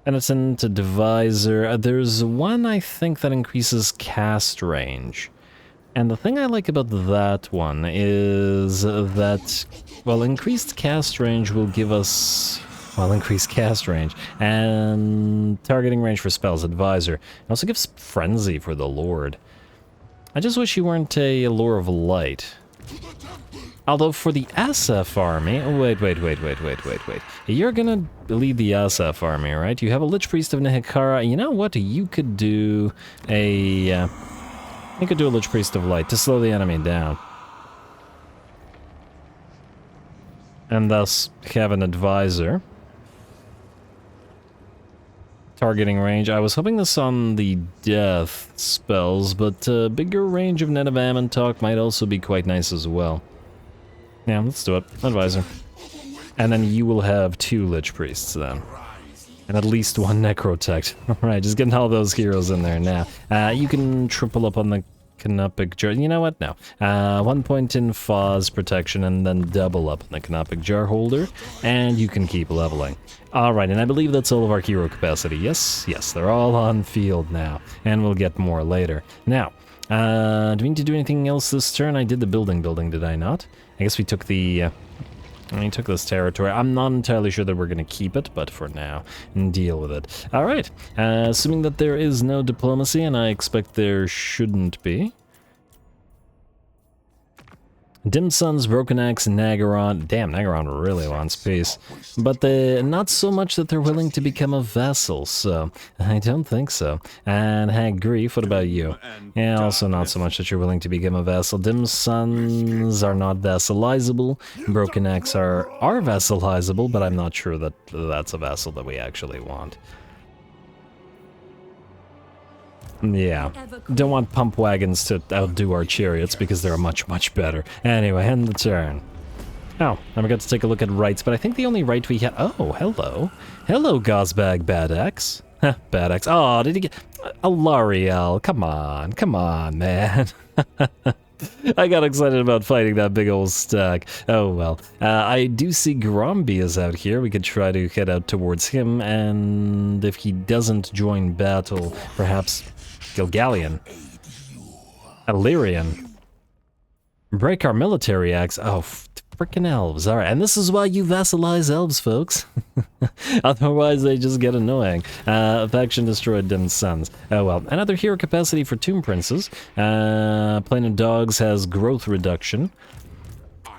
Penitent, a Divisor. There's one, I think, that increases cast range. And the thing I like about that one is that, well, increased cast range will give us, well, increased cast range. And targeting range for spells, Advisor. It also gives Frenzy for the Lord. I just wish you weren't a Lure of Light. Although for the SF army... Wait. You're gonna lead the SF army, right? You have a Lich Priest of Nehek. You know what? You could do a... you could do a Lich Priest of Light to slow the enemy down. And thus have an Advisor. Targeting range. I was hoping this on the death spells, but bigger range of Net of Amontok might also be quite nice as well. Yeah, let's do it. Advisor. And then you will have 2 Lich Priests then. And at least 1 Necrotect. Alright, just getting all those heroes in there now. You can triple up on the Canopic Jar. You know what? No. 1 point in Faw's protection and then double up on the Canopic Jar Holder. And you can keep leveling. Alright, and I believe that's all of our hero capacity. Yes, they're all on field now. And we'll get more later. Now, do we need to do anything else this turn? I did the building, did I not? I guess we took the... we took this territory. I'm not entirely sure that we're going to keep it, but for now, deal with it. Alright, assuming that there is no diplomacy, and I expect there shouldn't be. Dim Sun's Broken Axe, Nagaron. Damn, Nagaron really wants peace. But not so much that they're willing to become a vassal, so I don't think so. And Hag Grief, what about you? Yeah, also not so much that you're willing to become a vassal. Dim Suns are not vassalizable. Broken Axe are vassalizable, but I'm not sure that that's a vassal that we actually want. Yeah, don't want pump wagons to outdo our chariots because they're much, much better. Anyway, end the turn. Oh, and we got to take a look at rights, but I think the only right we had... Oh, hello. Hello, Gozbag Badax. Badax. Oh, did he get... Alariel, come on, man. I got excited about fighting that big old stack. Oh well. I do see Gromby is out here. We could try to head out towards him, and if he doesn't join battle, perhaps Gilgallion. Illyrian. Break our military axe. Oh, frickin' elves. Alright, and this is why you vassalize elves, folks. Otherwise, they just get annoying. Faction destroyed Dim Suns. Oh well. Another hero capacity for Tomb Princes. Plane of Dogs has growth reduction.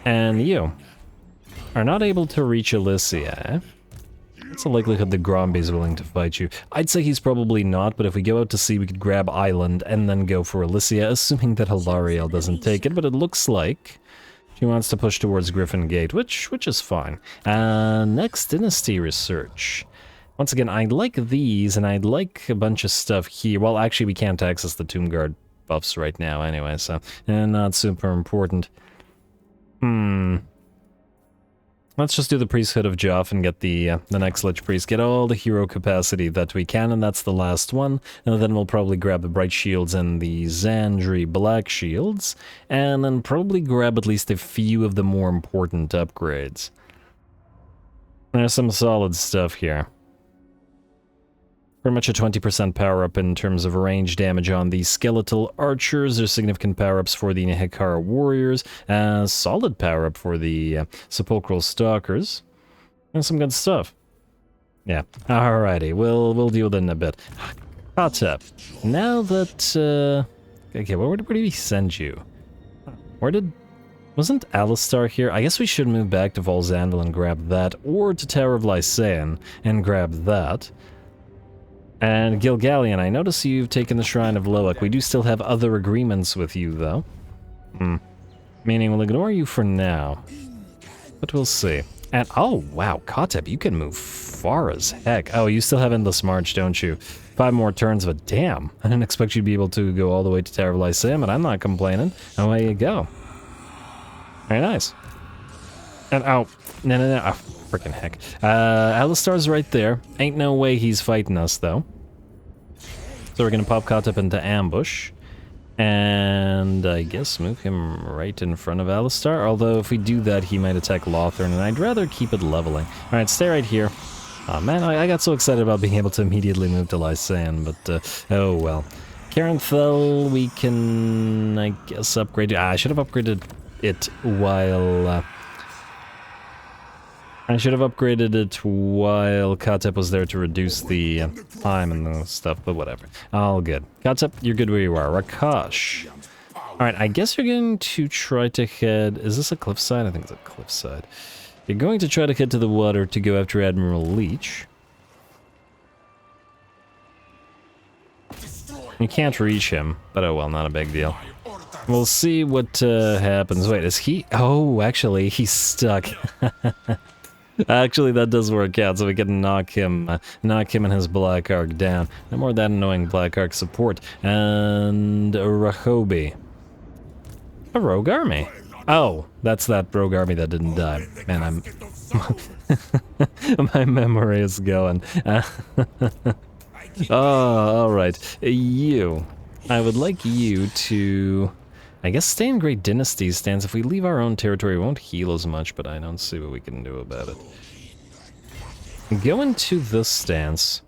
And you are not able to reach Elysia, eh? What's the likelihood that Gromby's willing to fight you? I'd say he's probably not, but if we go out to sea, we could grab Island and then go for Elysia, assuming that Hilariel doesn't take it, but it looks like she wants to push towards Griffin Gate, which is fine. Next, Dynasty Research. Once again, I'd like these, and I'd like a bunch of stuff here. Well, actually, we can't access the Tomb Guard buffs right now anyway, so not super important. Let's just do the Priesthood of Joff and get the next Lich Priest. Get all the hero capacity that we can, and that's the last one. And then we'll probably grab the Bright Shields and the Xandri Black Shields, and then probably grab at least a few of the more important upgrades. There's some solid stuff here. Pretty much a 20% power up in terms of range damage on the Skeletal Archers. There's significant power ups for the Nehekara Warriors. Solid power up for the Sepulchral Stalkers. And some good stuff. Yeah. Alrighty, we'll deal with it in a bit. Khatep. Now that okay, where did he send you? Wasn't Alistar here? I guess we should move back to Volzanvil and grab that, or to Tower of Lysaean and grab that. And Gilgallion, I notice you've taken the Shrine of Loak. We do still have other agreements with you, though. Meaning we'll ignore you for now. But we'll see. And, oh, wow, Khatep, you can move far as heck. Oh, you still have Endless March, don't you? 5 more turns, but damn. I didn't expect you'd be able to go all the way to Tower of Lysaean, but I'm not complaining. Away you go. Very nice. And, oh, no. Oh, freaking heck. Alistar's right there. Ain't no way he's fighting us, though. So we're gonna pop Khatep into ambush. And I guess move him right in front of Alistar. Although if we do that, he might attack Lothern, and I'd rather keep it leveling. Alright, stay right here. Oh man, I got so excited about being able to immediately move to Lysaean, but oh well. Carenthel, we can, I guess, upgrade. I should have upgraded it while... Khatep was there to reduce the time and the stuff, but whatever. All good. Khatep, you're good where you are. Rakash. Alright, I guess you're going to try to head... Is this a cliffside? I think it's a cliffside. You're going to try to head to the water to go after Admiral Leech. You can't reach him, but oh well, not a big deal. We'll see what happens. Wait, is he... Oh, actually, he's stuck. Actually, that does work out, so we can knock him and his Black Arc down. No more of that annoying Black Arc support. And Rahobi. A rogue army. Oh, that's that rogue army that didn't die. Man, my memory is going. Oh, alright. You. I would like you to... I guess stay in Great Dynasty stance. If we leave our own territory, it won't heal as much, but I don't see what we can do about it. Go into this stance.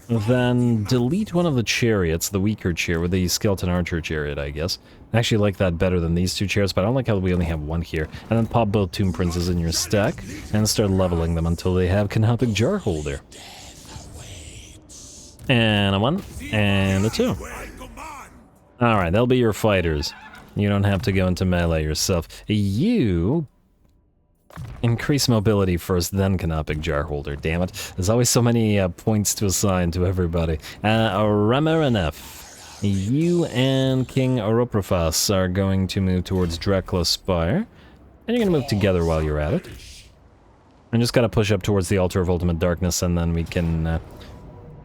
Then delete one of the chariots, the weaker chair, with the Skeleton Archer chariot, I guess. I actually like that better than these 2 chariots, but I don't like how we only have 1 here. And then pop both Tomb Princes in your stack, and start leveling them until they have Khatep Jarholder. And a 1, and a 2. Alright, they'll be your fighters. You don't have to go into melee yourself. You... increase mobility first, then Khatep Jarholder. Damn it. There's always so many points to assign to everybody. Remerenef. You and King Oroprafas are going to move towards Drekla Spire. And you're going to move together while you're at it. And just gotta push up towards the Altar of Ultimate Darkness, and then we can...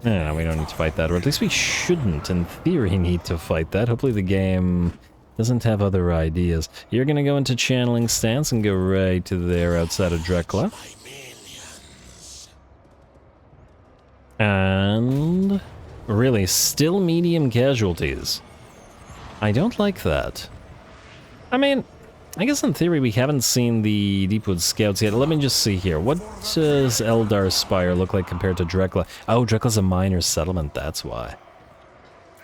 No, we don't need to fight that, or at least we shouldn't, in theory, need to fight that. Hopefully the game doesn't have other ideas. You're gonna go into channeling stance and go right to there outside of Drekla. And... really, still medium casualties. I don't like that. I mean... I guess in theory we haven't seen the Deepwood Scouts yet. Let me just see here. What does Eldar Spire look like compared to Drekla? Oh, Drekla's a minor settlement, that's why.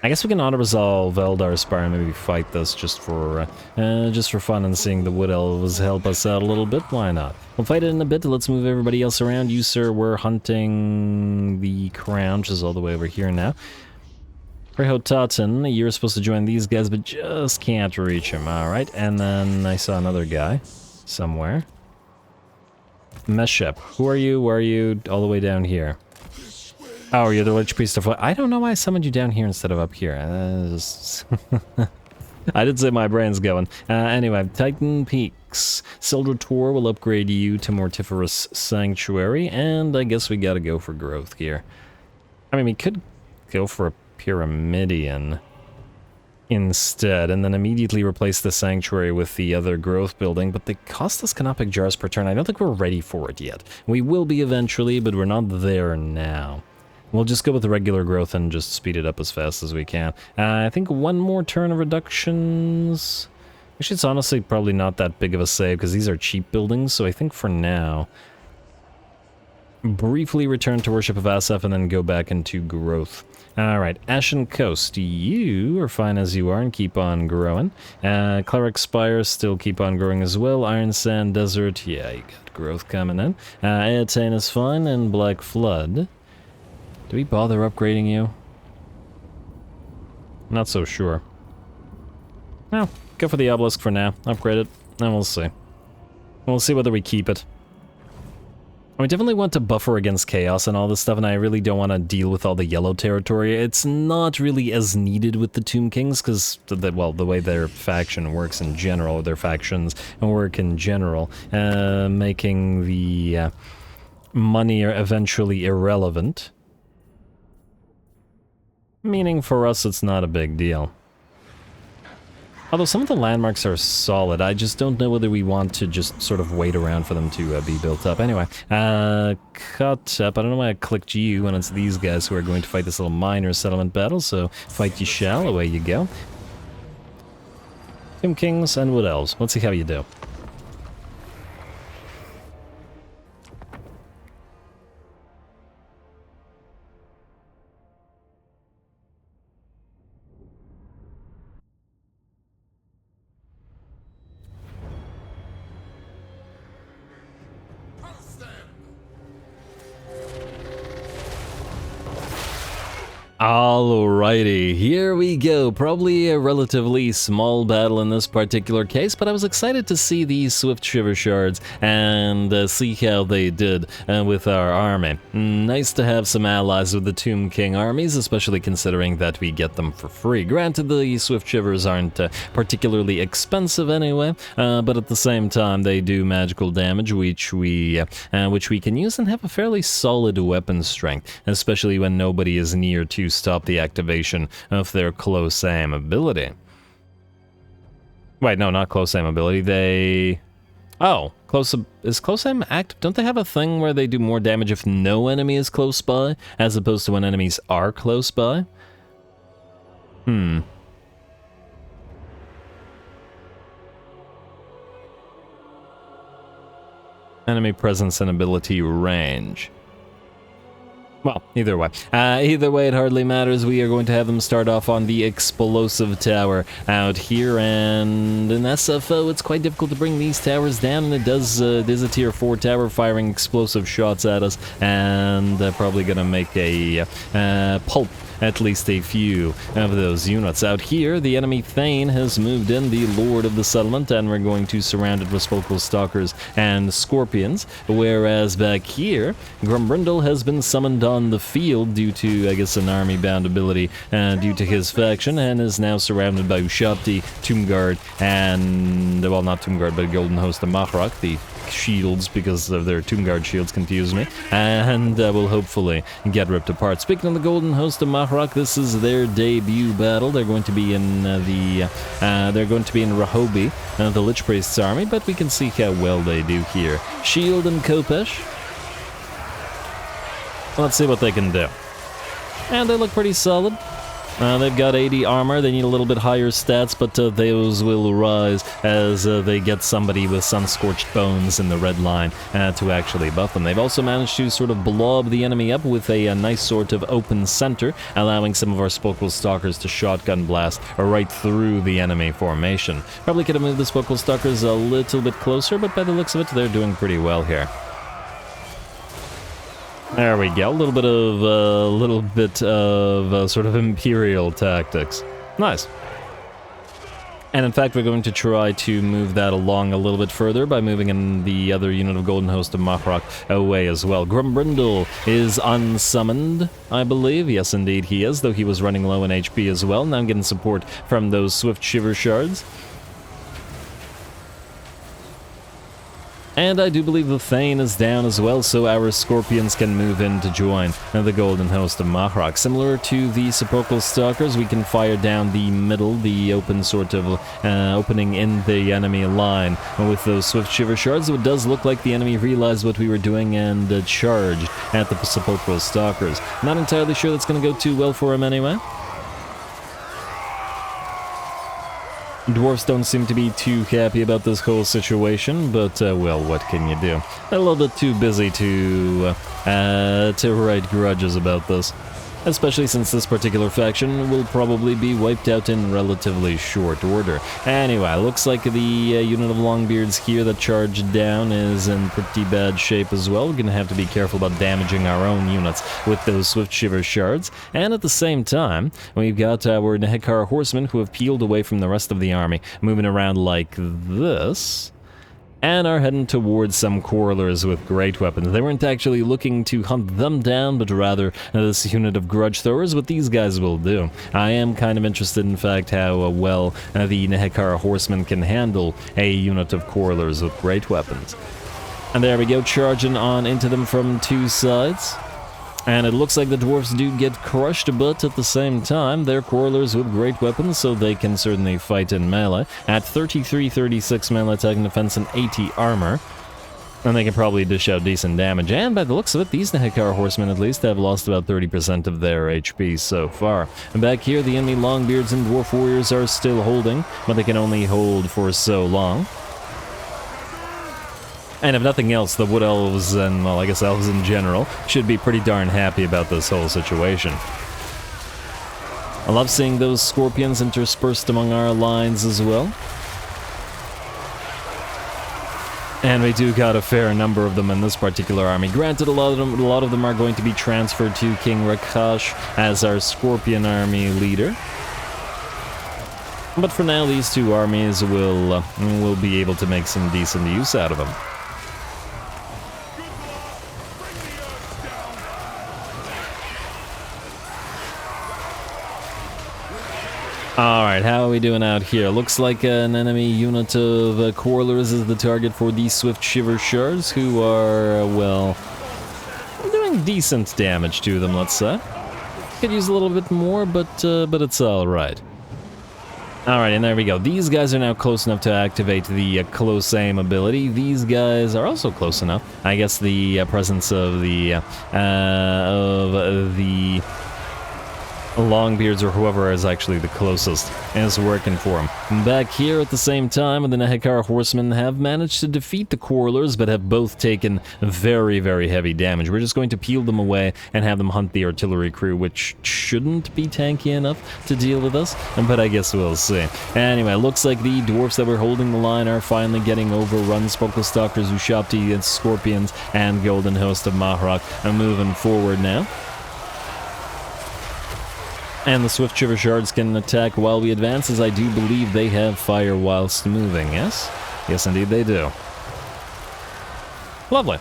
I guess we can auto-resolve Eldar Spire and maybe fight this just for fun and seeing the Wood Elves help us out a little bit. Why not? We'll fight it in a bit. Let's move everybody else around. You, sir, we're hunting the Crown, which is all the way over here now. Prehotatan, you're supposed to join these guys, but just can't reach him. Alright, and then I saw another guy somewhere. Meshep, who are you? Where are you? All the way down here. Oh, you're the Lich Priest of... I don't know why I summoned you down here instead of up here. I did say my brain's going. Anyway, Titan Peaks. Silver Tor will upgrade you to Mortiferous Sanctuary, and I guess we gotta go for growth here. I mean, we could go for a Pyramidion instead, and then immediately replace the Sanctuary with the other growth building, but they cost us Canopic Jars per turn. I don't think we're ready for it yet. We will be eventually, but we're not there now. We'll just go with the regular growth and just speed it up as fast as we can. I think one more turn of reductions... Actually, it's honestly probably not that big of a save, because these are cheap buildings, so I think for now... Briefly return to Worship of Asaph and then go back into growth. Alright, Ashen Coast, you are fine as you are and keep on growing. Cleric Spire, still keep on growing as well. Iron Sand Desert, yeah, you got growth coming in. Eotain is fine, and Black Flood. Do we bother upgrading you? Not so sure. Well, go for the Obelisk for now. Upgrade it, and we'll see. We'll see whether we keep it. We definitely want to buffer against chaos and all this stuff, and I really don't want to deal with all the yellow territory. It's not really as needed with the Tomb Kings, because, well, the way their faction works in general, their factions work in general, making the money eventually irrelevant. Meaning for us, it's not a big deal. Although some of the landmarks are solid, I just don't know whether we want to just sort of wait around for them to be built up. Anyway, Khatep, I don't know why I clicked you when it's these guys who are going to fight this little minor settlement battle, so fight you shall, away you go. Tomb Kings and Wood Elves, let's see how you do. Alrighty, here we go. Probably a relatively small battle in this particular case, but I was excited to see these Swift Shiver Shards and see how they did with our army. Nice to have some allies with the Tomb King armies, especially considering that we get them for free. Granted, the Swift Shivers aren't particularly expensive anyway, but at the same time they do magical damage, which we can use and have a fairly solid weapon strength, especially when nobody is near to stop the activation of their close aim ability. Wait, no, not close aim ability. They... Oh, is close aim active? Don't they have a thing where they do more damage if no enemy is close by, as opposed to when enemies are close by? Enemy presence and ability range. Well, either way. It hardly matters. We are going to have them start off on the explosive tower out here, and in SFO, it's quite difficult to bring these towers down, and it does, there's a tier 4 tower firing explosive shots at us, and probably gonna make a pulp at least a few of those units. Out here, the enemy Thane has moved in, the Lord of the Settlement, and we're going to surround it with Spokal Stalkers and Scorpions, whereas back here, Grombrindal has been summoned on the field due to, I guess, an army-bound ability due to his faction, and is now surrounded by Ushabti, Tombguard, and, well, not Tombguard, but Golden Host of Mahrak, the shields, because of their Tombguard shields confuse me, and will hopefully get ripped apart. Speaking of the Golden Host of Mahrak, this is their debut battle. They're going to be in Rahobi, the Lich Priest's army, but we can see how well they do here. Shield and Kopesh. Let's see what they can do. And they look pretty solid. They've got 80 armor, they need a little bit higher stats, but those will rise as they get somebody with some Scorched Bones in the red line to actually buff them. They've also managed to sort of blob the enemy up with a nice sort of open center, allowing some of our Spokal Stalkers to shotgun blast right through the enemy formation. Probably could have moved the Spokal Stalkers a little bit closer, but by the looks of it, they're doing pretty well here. There we go, a little bit of sort of Imperial tactics. Nice. And in fact, we're going to try to move that along a little bit further by moving in the other unit of Golden Host of Mahrak away as well. Grombrindal is unsummoned, I believe. Yes, indeed he is, though he was running low in HP as well. Now I'm getting support from those Swift Shiver Shards. And I do believe the Thane is down as well, so our Scorpions can move in to join the Golden Host of Mahrak. Similar to the Sepulchral Stalkers, we can fire down the middle, the open sort of opening in the enemy line with those Swift Shiver Shards. So it does look like the enemy realized what we were doing and charged at the Sepulchral Stalkers. Not entirely sure that's going to go too well for him anyway. Dwarves don't seem to be too happy about this whole situation, but, well, what can you do? A little bit too busy to write grudges about this. Especially since this particular faction will probably be wiped out in relatively short order. Anyway, looks like the unit of Longbeards here that charged down is in pretty bad shape as well. We're going to have to be careful about damaging our own units with those Swift Shiver Shards. And at the same time, we've got our Nehekara Horsemen who have peeled away from the rest of the army, moving around like this, and are heading towards some Quarrelers with great weapons. They weren't actually looking to hunt them down, but rather this unit of Grudge Throwers, what these guys will do. I am kind of interested, in fact, how well the Nehekara Horsemen can handle a unit of Quarrelers with great weapons. And there we go, charging on into them from two sides. And it looks like the dwarves do get crushed, but at the same time, they're Quarrelers with great weapons, so they can certainly fight in melee. At 33-36 melee attack and defense and 80 armor. And they can probably dish out decent damage. And by the looks of it, these Nehekara horsemen at least have lost about 30% of their HP so far. And back here, the enemy Longbeards and Dwarf Warriors are still holding, but they can only hold for so long. And if nothing else, the Wood Elves and, well, I guess elves in general, should be pretty darn happy about this whole situation. I love seeing those Scorpions interspersed among our lines as well. And we do got a fair number of them in this particular army. Granted, a lot of them are going to be transferred to King Rakash as our Scorpion army leader. But for now, these two armies will be able to make some decent use out of them. Alright, how are we doing out here? Looks like an enemy unit of Quarrelers is the target for these Swift Shiver Shards, who are, well, doing decent damage to them, let's say. Could use a little bit more, but it's alright. Alright, and there we go. These guys are now close enough to activate the close aim ability. These guys are also close enough. I guess the presence of the Longbeards or whoever is actually the closest is working for him. Back here at the same time, the Nehekara Horsemen have managed to defeat the Quarrelers, but have both taken very, very heavy damage. We're just going to peel them away and have them hunt the artillery crew, which shouldn't be tanky enough to deal with us, but I guess we'll see. Anyway, looks like the dwarfs that were holding the line are finally getting overrun. Spokal Stalkers, Ushapti, Scorpions, and Golden Host of Mahrak are moving forward now. And the Swift Shiver Shards can attack while we advance, as I do believe they have fire whilst moving, yes? Yes, indeed they do. Lovely.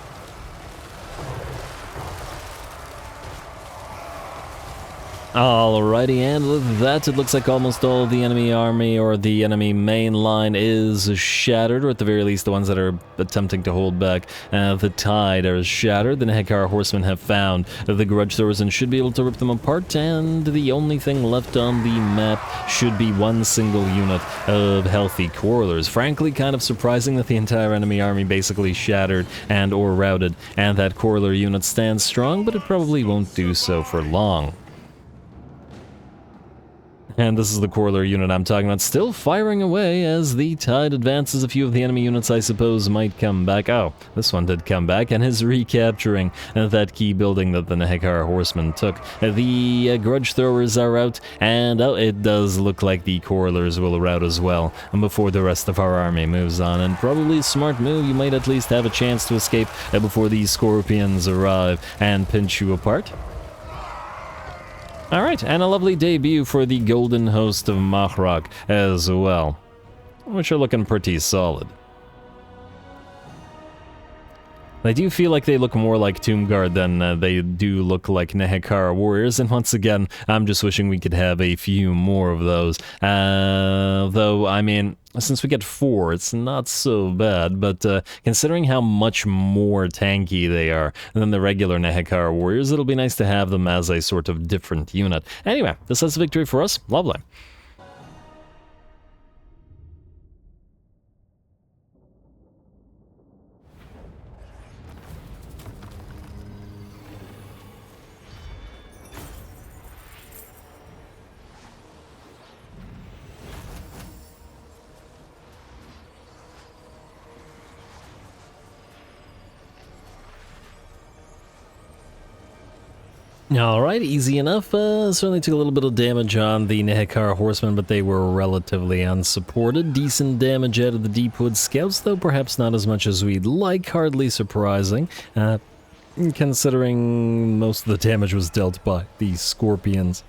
Alrighty, and with that, it looks like almost all the enemy army, or the enemy main line, is shattered, or at the very least the ones that are attempting to hold back the tide are shattered. The Nehekara Horsemen have found the Grudge Throwers and should be able to rip them apart, and the only thing left on the map should be one single unit of healthy Quarrelers. Frankly, kind of surprising that the entire enemy army basically shattered and or routed, and that Quarreler unit stands strong, but it probably won't do so for long. And this is the Quarreler unit I'm talking about, still firing away as the tide advances. A few of the enemy units, I suppose, might come back. Oh, this one did come back and is recapturing that key building that the Nehekara Horsemen took. The Grudge Throwers are out, and it does look like the Quarrelers will rout as well before the rest of our army moves on. And probably a smart move. You might at least have a chance to escape before these Scorpions arrive and pinch you apart. Alright, and a lovely debut for the Golden Host of Mahrak as well. which are looking pretty solid. I do feel like they look more like Tomb Guard than they do look like Nehekara warriors, and once again, I'm just wishing we could have a few more of those. Though, I mean, since we get 4, it's not so bad, but considering how much more tanky they are than the regular Nehekara warriors, it'll be nice to have them as a sort of different unit. Anyway, this is a victory for us. Lovely. Alright, easy enough. Certainly took a little bit of damage on the Nehekara horsemen, but they were relatively unsupported. Decent damage out of the Deepwood scouts, though perhaps not as much as we'd like. Hardly surprising, considering most of the damage was dealt by the Scorpions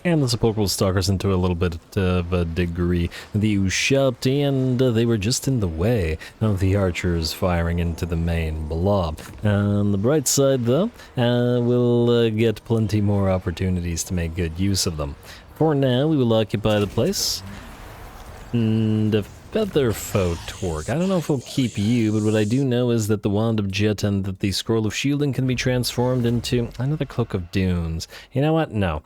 and the Sepulchral Stalkers into a little bit of a degree. The Ushabti, and they were just in the way of the archers firing into the main blob. On the bright side, though, we'll get plenty more opportunities to make good use of them. For now, we will occupy the place. And a Featherfoe Torque. I don't know if we'll keep you, but what I do know is that the Wand of Jet and that the Scroll of Shielding can be transformed into another Cloak of Dunes. You know what? No.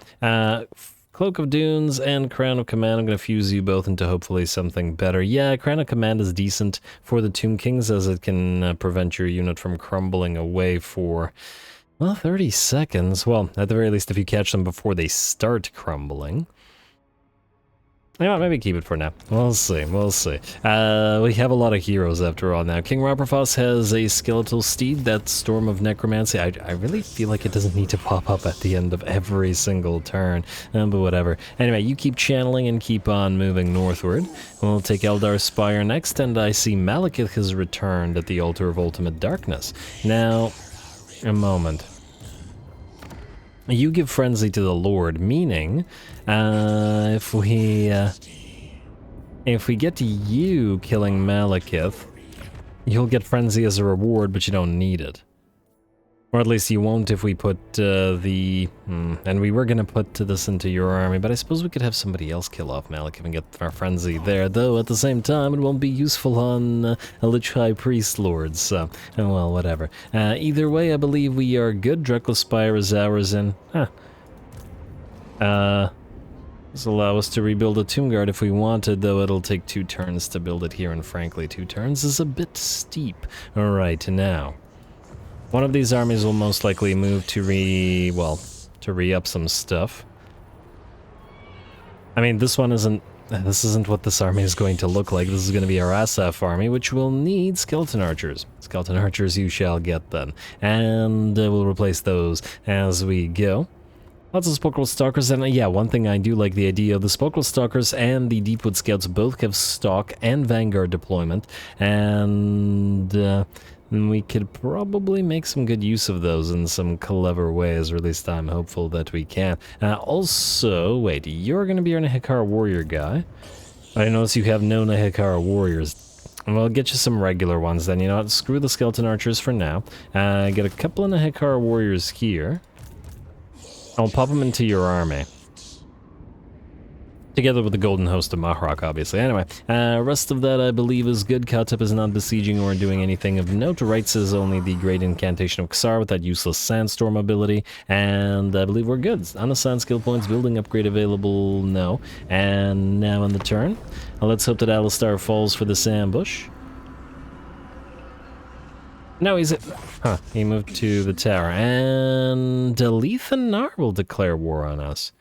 Cloak of Dunes and Crown of Command, I'm going to fuse you both into hopefully something better. Yeah, Crown of Command is decent for the Tomb Kings, as it can prevent your unit from crumbling away for, well, 30 seconds. Well, at the very least, if you catch them before they start crumbling. You know what, maybe keep it for now. We'll see, we'll see. We have a lot of heroes after all now. King Raprafos has a skeletal steed, that Storm of Necromancy. I really feel like it doesn't need to pop up at the end of every single turn, but whatever. Anyway, you keep channeling and keep on moving northward. We'll take Eldar's Spire next, and I see Malekith has returned at the Altar of Ultimate Darkness. Now, a moment. You give Frenzy to the Lord, meaning, if we get to you killing Malekith, you'll get Frenzy as a reward, but you don't need it. Or at least you won't if we put and we were going to put this into your army, but I suppose we could have somebody else kill off Malekith and get our Frenzy there, though at the same time it won't be useful on a Lich High Priest Lord, so, well, whatever. Either way, I believe we are good. Dreckless Spire is ours, and, this will allow us to rebuild a Tomb Guard if we wanted, though it'll take 2 turns to build it here, and frankly, 2 turns is a bit steep. Alright, now. One of these armies will most likely move to re-up some stuff. I mean, this isn't what this army is going to look like. This is going to be our SF army, which will need skeleton archers. Skeleton archers you shall get then. And we'll replace those as we go. Lots of Sepulchral Stalkers, and yeah, one thing I do like the idea of, the Sepulchral Stalkers and the Deepwood Scouts both have Stalk and Vanguard deployment, and we could probably make some good use of those in some clever ways, or at least I'm hopeful that we can. Also, wait, you're going to be our Nehekara warrior guy. I notice you have no Nehekara warriors. Well, I'll get you some regular ones then. You know what? Screw the skeleton archers for now. Get a couple of Nehekara warriors here. I'll pop them into your army. Together with the Golden Host of Mahrok, obviously. Anyway, rest of that I believe is good. Khatep is not besieging or doing anything of note. Rights is only the Great Incantation of Xar with that useless Sandstorm ability. And I believe we're good. Unassigned skill points, building upgrade available, no. And now in the turn, let's hope that Alistar falls for this ambush. No, he's he moved to the tower. And Lethanar will declare war on us.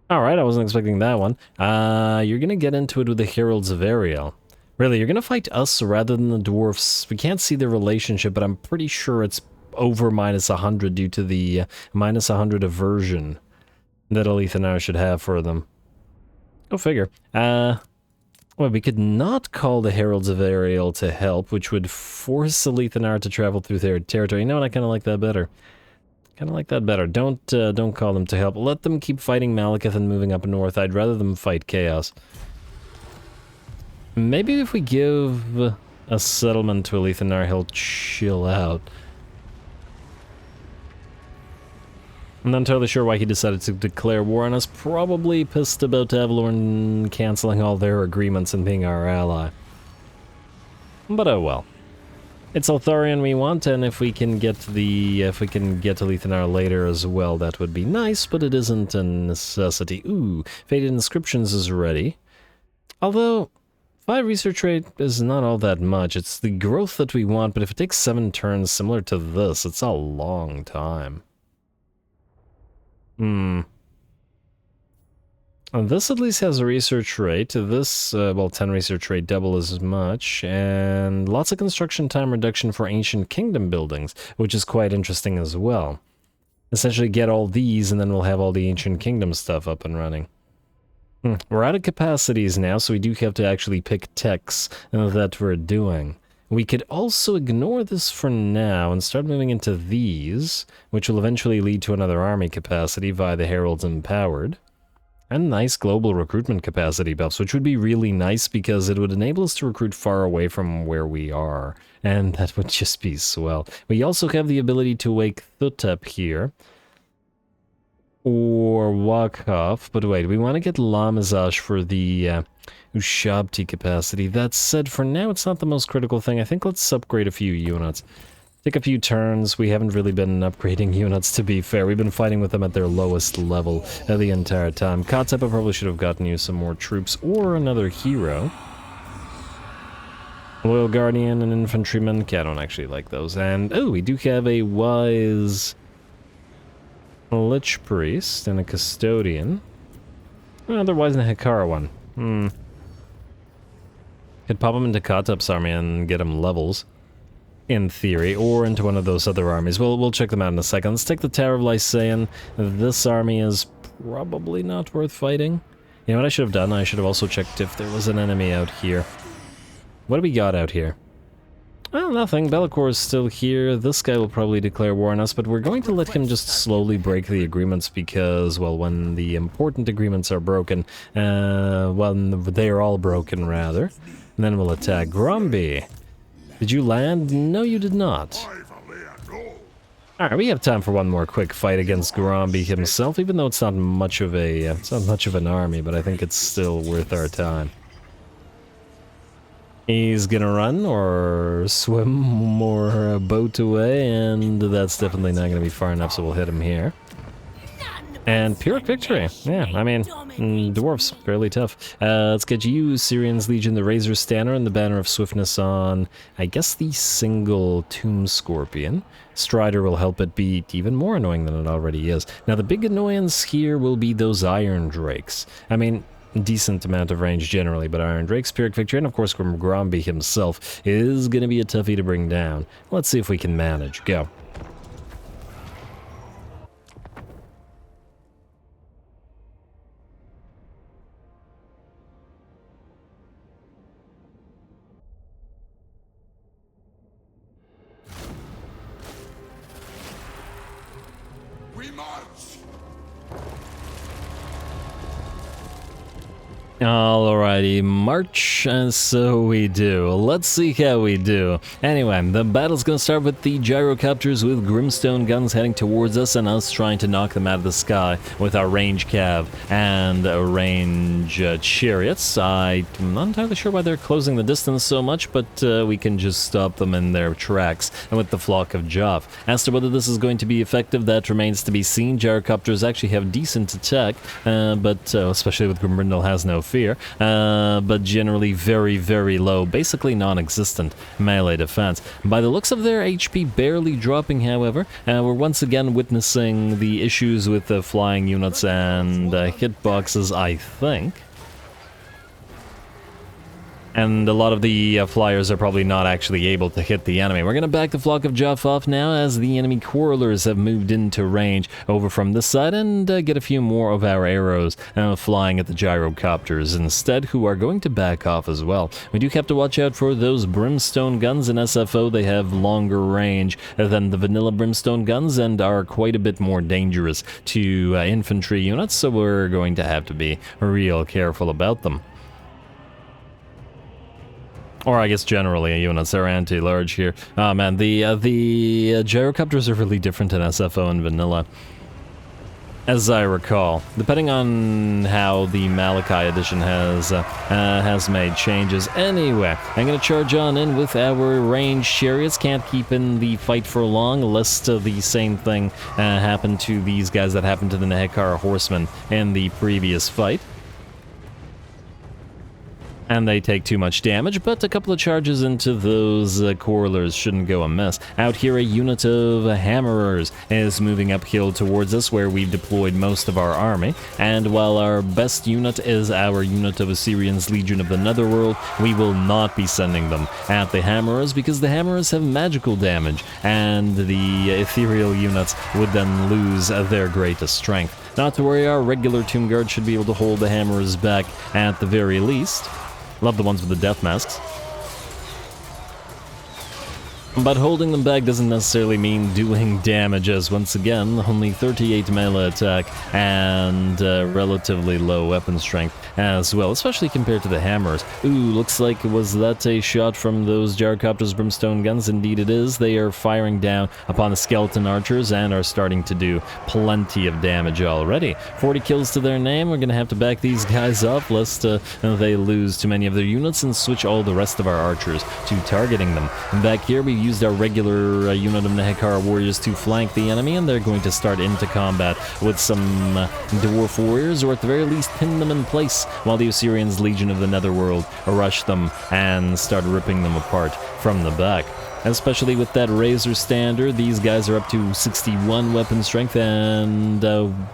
Alright, I wasn't expecting that one. You're gonna get into it with the Heralds of Ariel. Really, you're gonna fight us rather than the dwarfs. We can't see the relationship, but I'm pretty sure it's over -100 due to the -100 aversion that Lethanar should have for them. Go figure. Well, we could not call the Heralds of Ariel to help, which would force Lethanar to travel through their territory. You know what? I kind of like that better. Kind of like that better. Don't call them to help. Let them keep fighting Malekith and moving up north. I'd rather them fight Chaos. Maybe if we give a settlement to Alethanar, he'll chill out. I'm not entirely sure why he decided to declare war on us. Probably pissed about Avalorn cancelling all their agreements and being our ally. But oh well. It's Eltharion we want, and if we can get to Alethanar later as well, that would be nice, but it isn't a necessity. Ooh, Faded Inscriptions is ready. Although 5 research rate is not all that much. It's the growth that we want, but if it takes 7 turns similar to this, it's a long time. And this at least has a research rate. This, well, 10 research rate, double as much, and lots of construction time reduction for ancient kingdom buildings, which is quite interesting as well. Essentially get all these, and then we'll have all the ancient kingdom stuff up and running. We're out of capacities now, so we do have to actually pick techs that we're doing. We could also ignore this for now and start moving into these, which will eventually lead to another army capacity via the Heralds Empowered. And nice global recruitment capacity buffs, which would be really nice because it would enable us to recruit far away from where we are. And that would just be swell. We also have the ability to wake Khatep here. Or Wakaf, but wait, we want to get Lamazash for the Ushabti capacity. That said, for now it's not the most critical thing. I think let's upgrade a few units. Take a few turns. We haven't really been upgrading units, to be fair. We've been fighting with them at their lowest level the entire time. Khatep, I probably should have gotten you some more troops or another hero. Loyal Guardian and Infantryman. Okay, I don't actually like those. And, oh, we do have a wise Lich Priest and a Custodian. Otherwise, a Hekara one. Could pop him into Khatep's army and get him levels. In theory, or into one of those other armies. We'll check them out in a second. Let's take the Tower of Lysaean. This army is probably not worth fighting. You know what I should have done? I should have also checked if there was an enemy out here. What do we got out here? Well, nothing. Be'lakor is still here. This guy will probably declare war on us, but we're going to let him just slowly break the agreements because, well, when the important agreements are broken, when they are all broken, rather, and then we'll attack Gromby. Did you land? No, you did not. Alright, we have time for one more quick fight against Gromby himself, even though it's not much of a, it's not much of an army, but I think it's still worth our time. He's gonna run, or swim, or boat away, and that's definitely not gonna be far enough, so we'll hit him here. And Pyrrhic victory. Yeah, I mean, dwarves, fairly tough. Let's get you, Syrian's Legion, the Razor Stanner, and the Banner of Swiftness on, I guess, the single Tomb Scorpion. Strider will help it be even more annoying than it already is. Now, the big annoyance here will be those Iron Drakes. I mean, decent amount of range generally, but Iron Drakes, Pyrrhic victory, and of course Gromby himself is going to be a toughie to bring down. Let's see if we can manage. Go. Alrighty, march, and so we do. Let's see how we do. Anyway, the battle's gonna start with the gyrocopters with Grimstone guns heading towards us and us trying to knock them out of the sky with our range cav and range chariots. I'm not entirely sure why they're closing the distance so much, but we can just stop them in their tracks and with the flock of Joff. As to whether this is going to be effective, that remains to be seen. Gyrocopters actually have decent attack, but especially with Grombrindal has no fear, but generally very, very low, basically non-existent melee defense. By the looks of their HP barely dropping, however, we're once again witnessing the issues with the flying units and hitboxes, I think. And a lot of the flyers are probably not actually able to hit the enemy. We're going to back the flock of Joff off now as the enemy quarrelers have moved into range over from this side and get a few more of our arrows flying at the gyrocopters instead, who are going to back off as well. We do have to watch out for those brimstone guns in SFO. They have longer range than the vanilla brimstone guns and are quite a bit more dangerous to infantry units, so we're going to have to be real careful about them. Or I guess generally units are anti-large here. Oh man, the gyrocopters are really different in SFO and vanilla, as I recall. Depending on how the Malachi edition has made changes. Anyway, I'm gonna charge on in with our ranged chariots. Can't keep in the fight for long, lest the same thing happen to these guys that happened to the Nehekara horsemen in the previous fight. And they take too much damage, but a couple of charges into those correlers shouldn't go amiss. Out here, a unit of hammerers is moving uphill towards us, where we've deployed most of our army. And while our best unit is our unit of Assyrian's Legion of the Netherworld, we will not be sending them at the hammerers, because the hammerers have magical damage, and the ethereal units would then lose their greatest strength. Not to worry, our regular Tomb Guard should be able to hold the hammerers back at the very least. Love the ones with the death masks. But holding them back doesn't necessarily mean doing damage, as once again, only 38 melee attack and relatively low weapon strength as well, especially compared to the hammers. Ooh, looks like, was that a shot from those gyrocopters brimstone guns? Indeed it is. They are firing down upon the skeleton archers and are starting to do plenty of damage already. 40 kills to their name. We're going to have to back these guys up, lest they lose too many of their units and switch all the rest of our archers to targeting them. And back here, we used our regular unit of Nehekara warriors to flank the enemy, and they're going to start into combat with some dwarf warriors, or at the very least pin them in place, while the Assyrians' Legion of the Netherworld rush them and start ripping them apart from the back. Especially with that Razor Standard, these guys are up to 61 weapon strength, and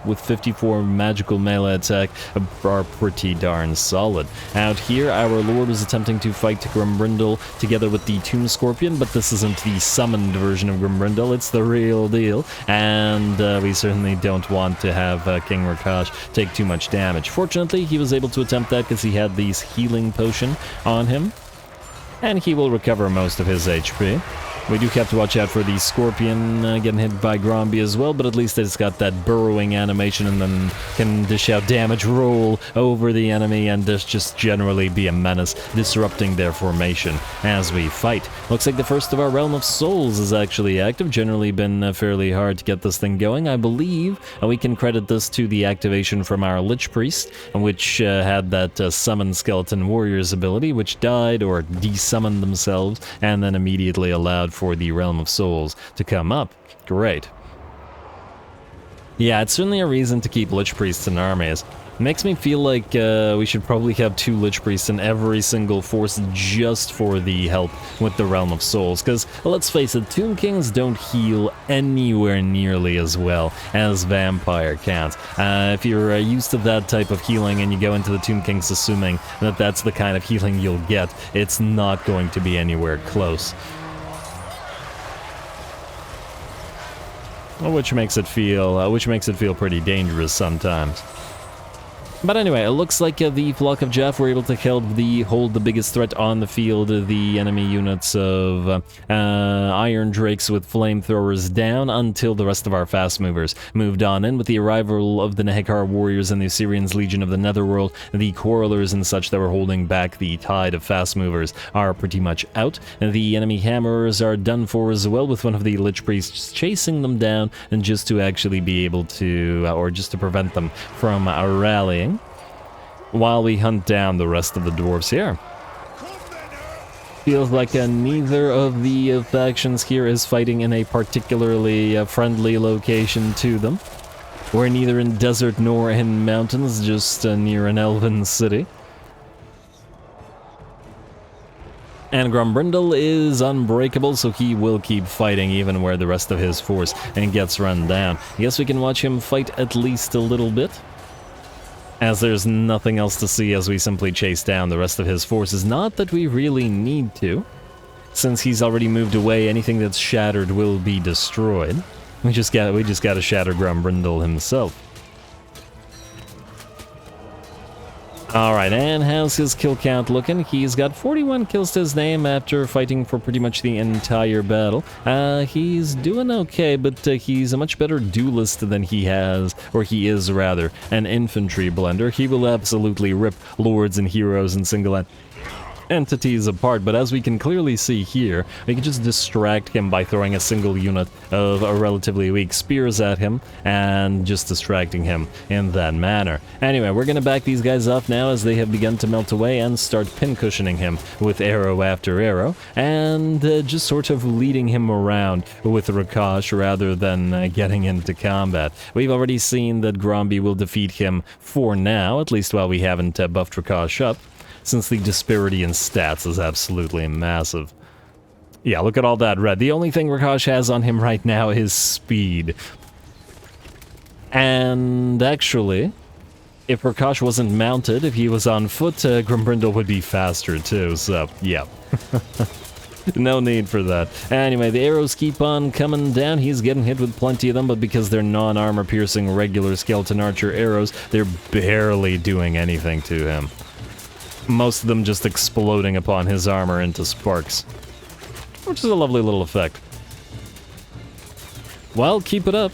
with 54 magical melee attack are pretty darn solid. Out here, our Lord is attempting to fight Grombrindal together with the Tomb Scorpion, but this isn't the summoned version of Grombrindal, it's the real deal, and we certainly don't want to have King Rakash take too much damage. Fortunately, he was able to attempt that because he had these healing potion on him, and he will recover most of his HP. We do have to watch out for the Scorpion getting hit by Gromby as well, but at least it's got that burrowing animation and then can dish out damage, roll over the enemy, and just generally be a menace, disrupting their formation as we fight. Looks like the first of our Realm of Souls is actually active. Generally been fairly hard to get this thing going. I believe we can credit this to the activation from our Lich Priest, which had that Summon Skeleton Warriors ability, which died or desummoned themselves, and then immediately allowed for the Realm of Souls to come up. Great. Yeah, it's certainly a reason to keep Lich Priests in armies. Makes me feel like we should probably have 2 Lich Priests in every single force just for the help with the Realm of Souls, because, let's face it, Tomb Kings don't heal anywhere nearly as well as Vampire cans. If you're used to that type of healing and you go into the Tomb Kings assuming that that's the kind of healing you'll get, it's not going to be anywhere close. Which makes it feel pretty dangerous sometimes. But anyway, it looks like the Flock of Jeff were able to hold the biggest threat on the field. The enemy units of Iron Drakes with flamethrowers down until the rest of our fast movers moved on in. With the arrival of the Nehekar warriors and the Assyrians' Legion of the Netherworld, the Quarrelers and such that were holding back the tide of fast movers are pretty much out. The enemy hammerers are done for as well, with one of the Lich Priests chasing them down, and just to actually be able to, or just to prevent them from rallying, while we hunt down the rest of the dwarves here. Feels like neither of the factions here is fighting in a particularly friendly location to them. We're neither in desert nor in mountains, just near an elven city. And Grombrindal is unbreakable, so he will keep fighting even where the rest of his force gets run down. I guess we can watch him fight at least a little bit, as there's nothing else to see as we simply chase down the rest of his forces. Not that we really need to, since he's already moved away. Anything that's shattered will be destroyed. We just gotta shatter Grombrindal himself. Alright, and how's his kill count looking? He's got 41 kills to his name after fighting for pretty much the entire battle. He's doing okay, but he's a much better duelist than he is rather, an infantry blender. He will absolutely rip lords and heroes in single entities apart, but as we can clearly see here, we can just distract him by throwing a single unit of a relatively weak spears at him and just distracting him in that manner. Anyway, we're gonna back these guys off now as they have begun to melt away and start pincushioning him with arrow after arrow and just sort of leading him around with Rakash rather than getting into combat. We've already seen that Gromby will defeat him for now, at least while we haven't buffed Rakash up, since the disparity in stats is absolutely massive. Yeah, look at all that red. The only thing Rakash has on him right now is speed. And actually, if Rakash wasn't mounted, if he was on foot, Grombrindal would be faster too, so yeah. No need for that. Anyway, the arrows keep on coming down. He's getting hit with plenty of them, but because they're non-armor piercing regular skeleton archer arrows, they're barely doing anything to him. Most of them just exploding upon his armor into sparks, which is a lovely little effect. Well, keep it up.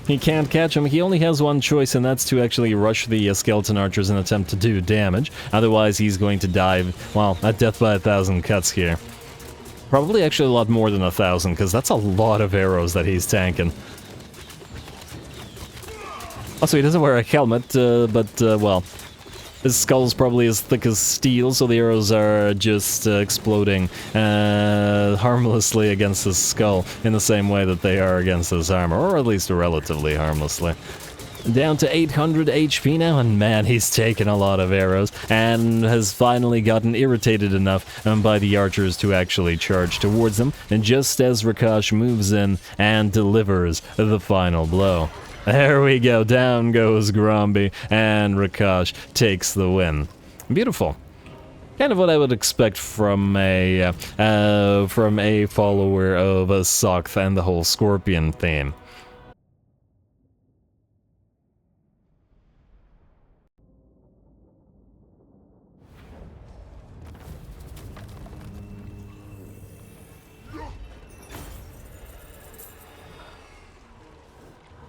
He can't catch him. He only has one choice, and that's to actually rush the skeleton archers and attempt to do damage. Otherwise, he's going to die, well, at death by 1,000 cuts here. Probably actually a lot more than 1,000, because that's a lot of arrows that he's tanking. Also, he doesn't wear a helmet, well, his skull's probably as thick as steel, so the arrows are just exploding harmlessly against his skull in the same way that they are against his armor, or at least relatively harmlessly. Down to 800 HP now, and man, he's taken a lot of arrows, and has finally gotten irritated enough by the archers to actually charge towards them, and just as Rakash moves in and delivers the final blow. There we go, down goes Gromby, and Rakash takes the win. Beautiful. Kind of what I would expect from a follower of Sokth and the whole Scorpion theme.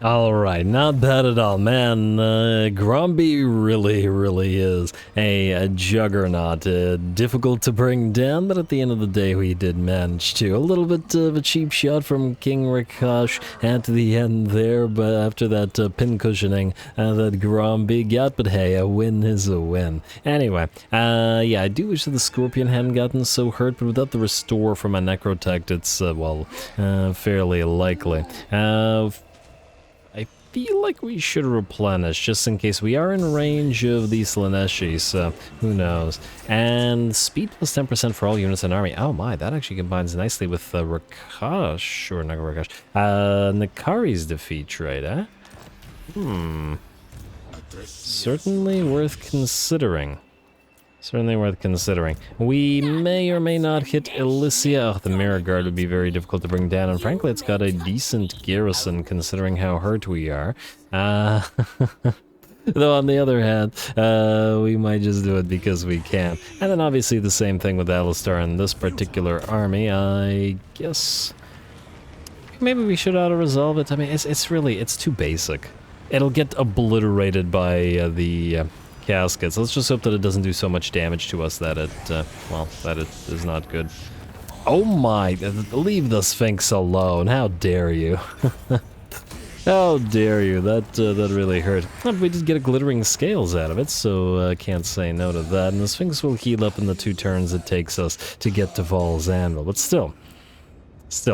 Alright, not bad at all, man. Gromby really is a juggernaut. Difficult to bring down, but at the end of the day we did manage to. A little bit of a cheap shot from King Rakash at the end there, but after that pin cushioning that Gromby got, but hey, a win is a win. Anyway, yeah, I do wish that the Scorpion hadn't gotten so hurt, but without the restore from a Necrotect, it's, well, fairly likely. I feel like we should replenish just in case we are in range of the Slaneshi, so who knows. And speed plus 10% for all units in army. Oh my, that actually combines nicely with Rakash, or not Rakash, Nakari's defeat trait, eh? Certainly worth considering. Certainly worth considering. We may or may not hit Elysia. Oh, the Mirror Guard would be very difficult to bring down, and frankly, it's got a decent garrison considering how hurt we are. Though on the other hand, we might just do it because we can. And then obviously the same thing with Alistar in this particular army. I guess maybe we should auto-resolve it. I mean, it's too basic. It'll get obliterated by the caskets. Let's just hope that it doesn't do so much damage to us that it, well, that it is not good. Oh my, leave the Sphinx alone, how dare you. How dare you, that really hurt. But we did get a glittering scales out of it, so can't say no to that. And the Sphinx will heal up in the 2 turns it takes us to get to Val's Anvil, but still,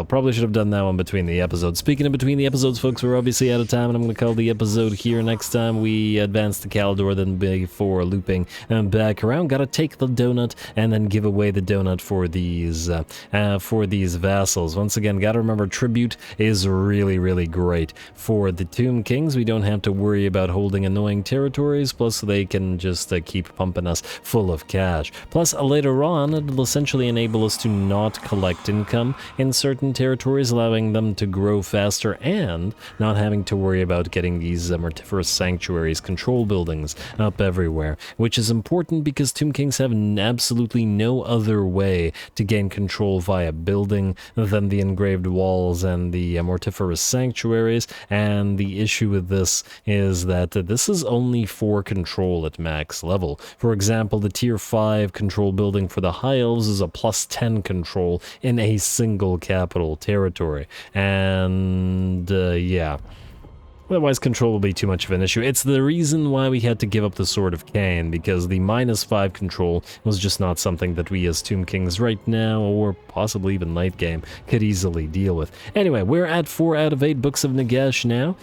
probably should have done that one between the episodes. Speaking of between the episodes, folks, we're obviously out of time, and I'm going to call the episode here. Next time we advance to Kaldor, then before looping back around, gotta take the donut and then give away the donut for these vassals. Once again, gotta remember, tribute is really great. For the Tomb Kings, we don't have to worry about holding annoying territories, plus they can just keep pumping us full of cash. Plus, later on, it'll essentially enable us to not collect income in certain territories, allowing them to grow faster and not having to worry about getting these mortiferous sanctuaries, control buildings up everywhere, which is important because Tomb Kings have absolutely no other way to gain control via building than the engraved walls and the mortiferous sanctuaries, and the issue with this is that this is only for control at max level. For example, the tier 5 control building for the High Elves is a plus 10 control in a single capital territory, and yeah. Otherwise, control will be too much of an issue. It's the reason why we had to give up the Sword of Kane, because the -5 control was just not something that we as Tomb Kings right now, or possibly even late game, could easily deal with. Anyway, we're at 4 out of 8 Books of Nagash now,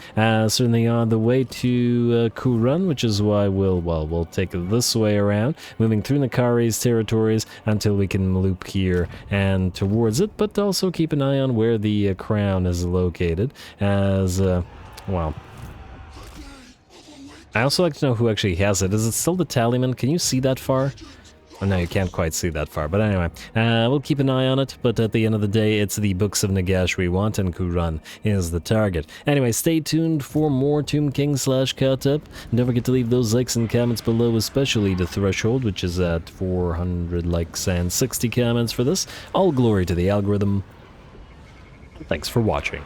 certainly on the way to Kurun, which is why we'll take it this way around, moving through Nakari's territories until we can loop here and towards it, but also keep an eye on where the crown is located, as... well, I also like to know who actually has it. Is it still the Tallyman? Can you see that far? Oh, no, you can't quite see that far. But anyway, we'll keep an eye on it. But at the end of the day, it's the Books of Nagash we want, and Kurun is the target. Anyway, stay tuned for more Tomb King / Khatep. Don't forget to leave those likes and comments below, especially the threshold, which is at 400 likes and 60 comments for this. All glory to the algorithm. Thanks for watching.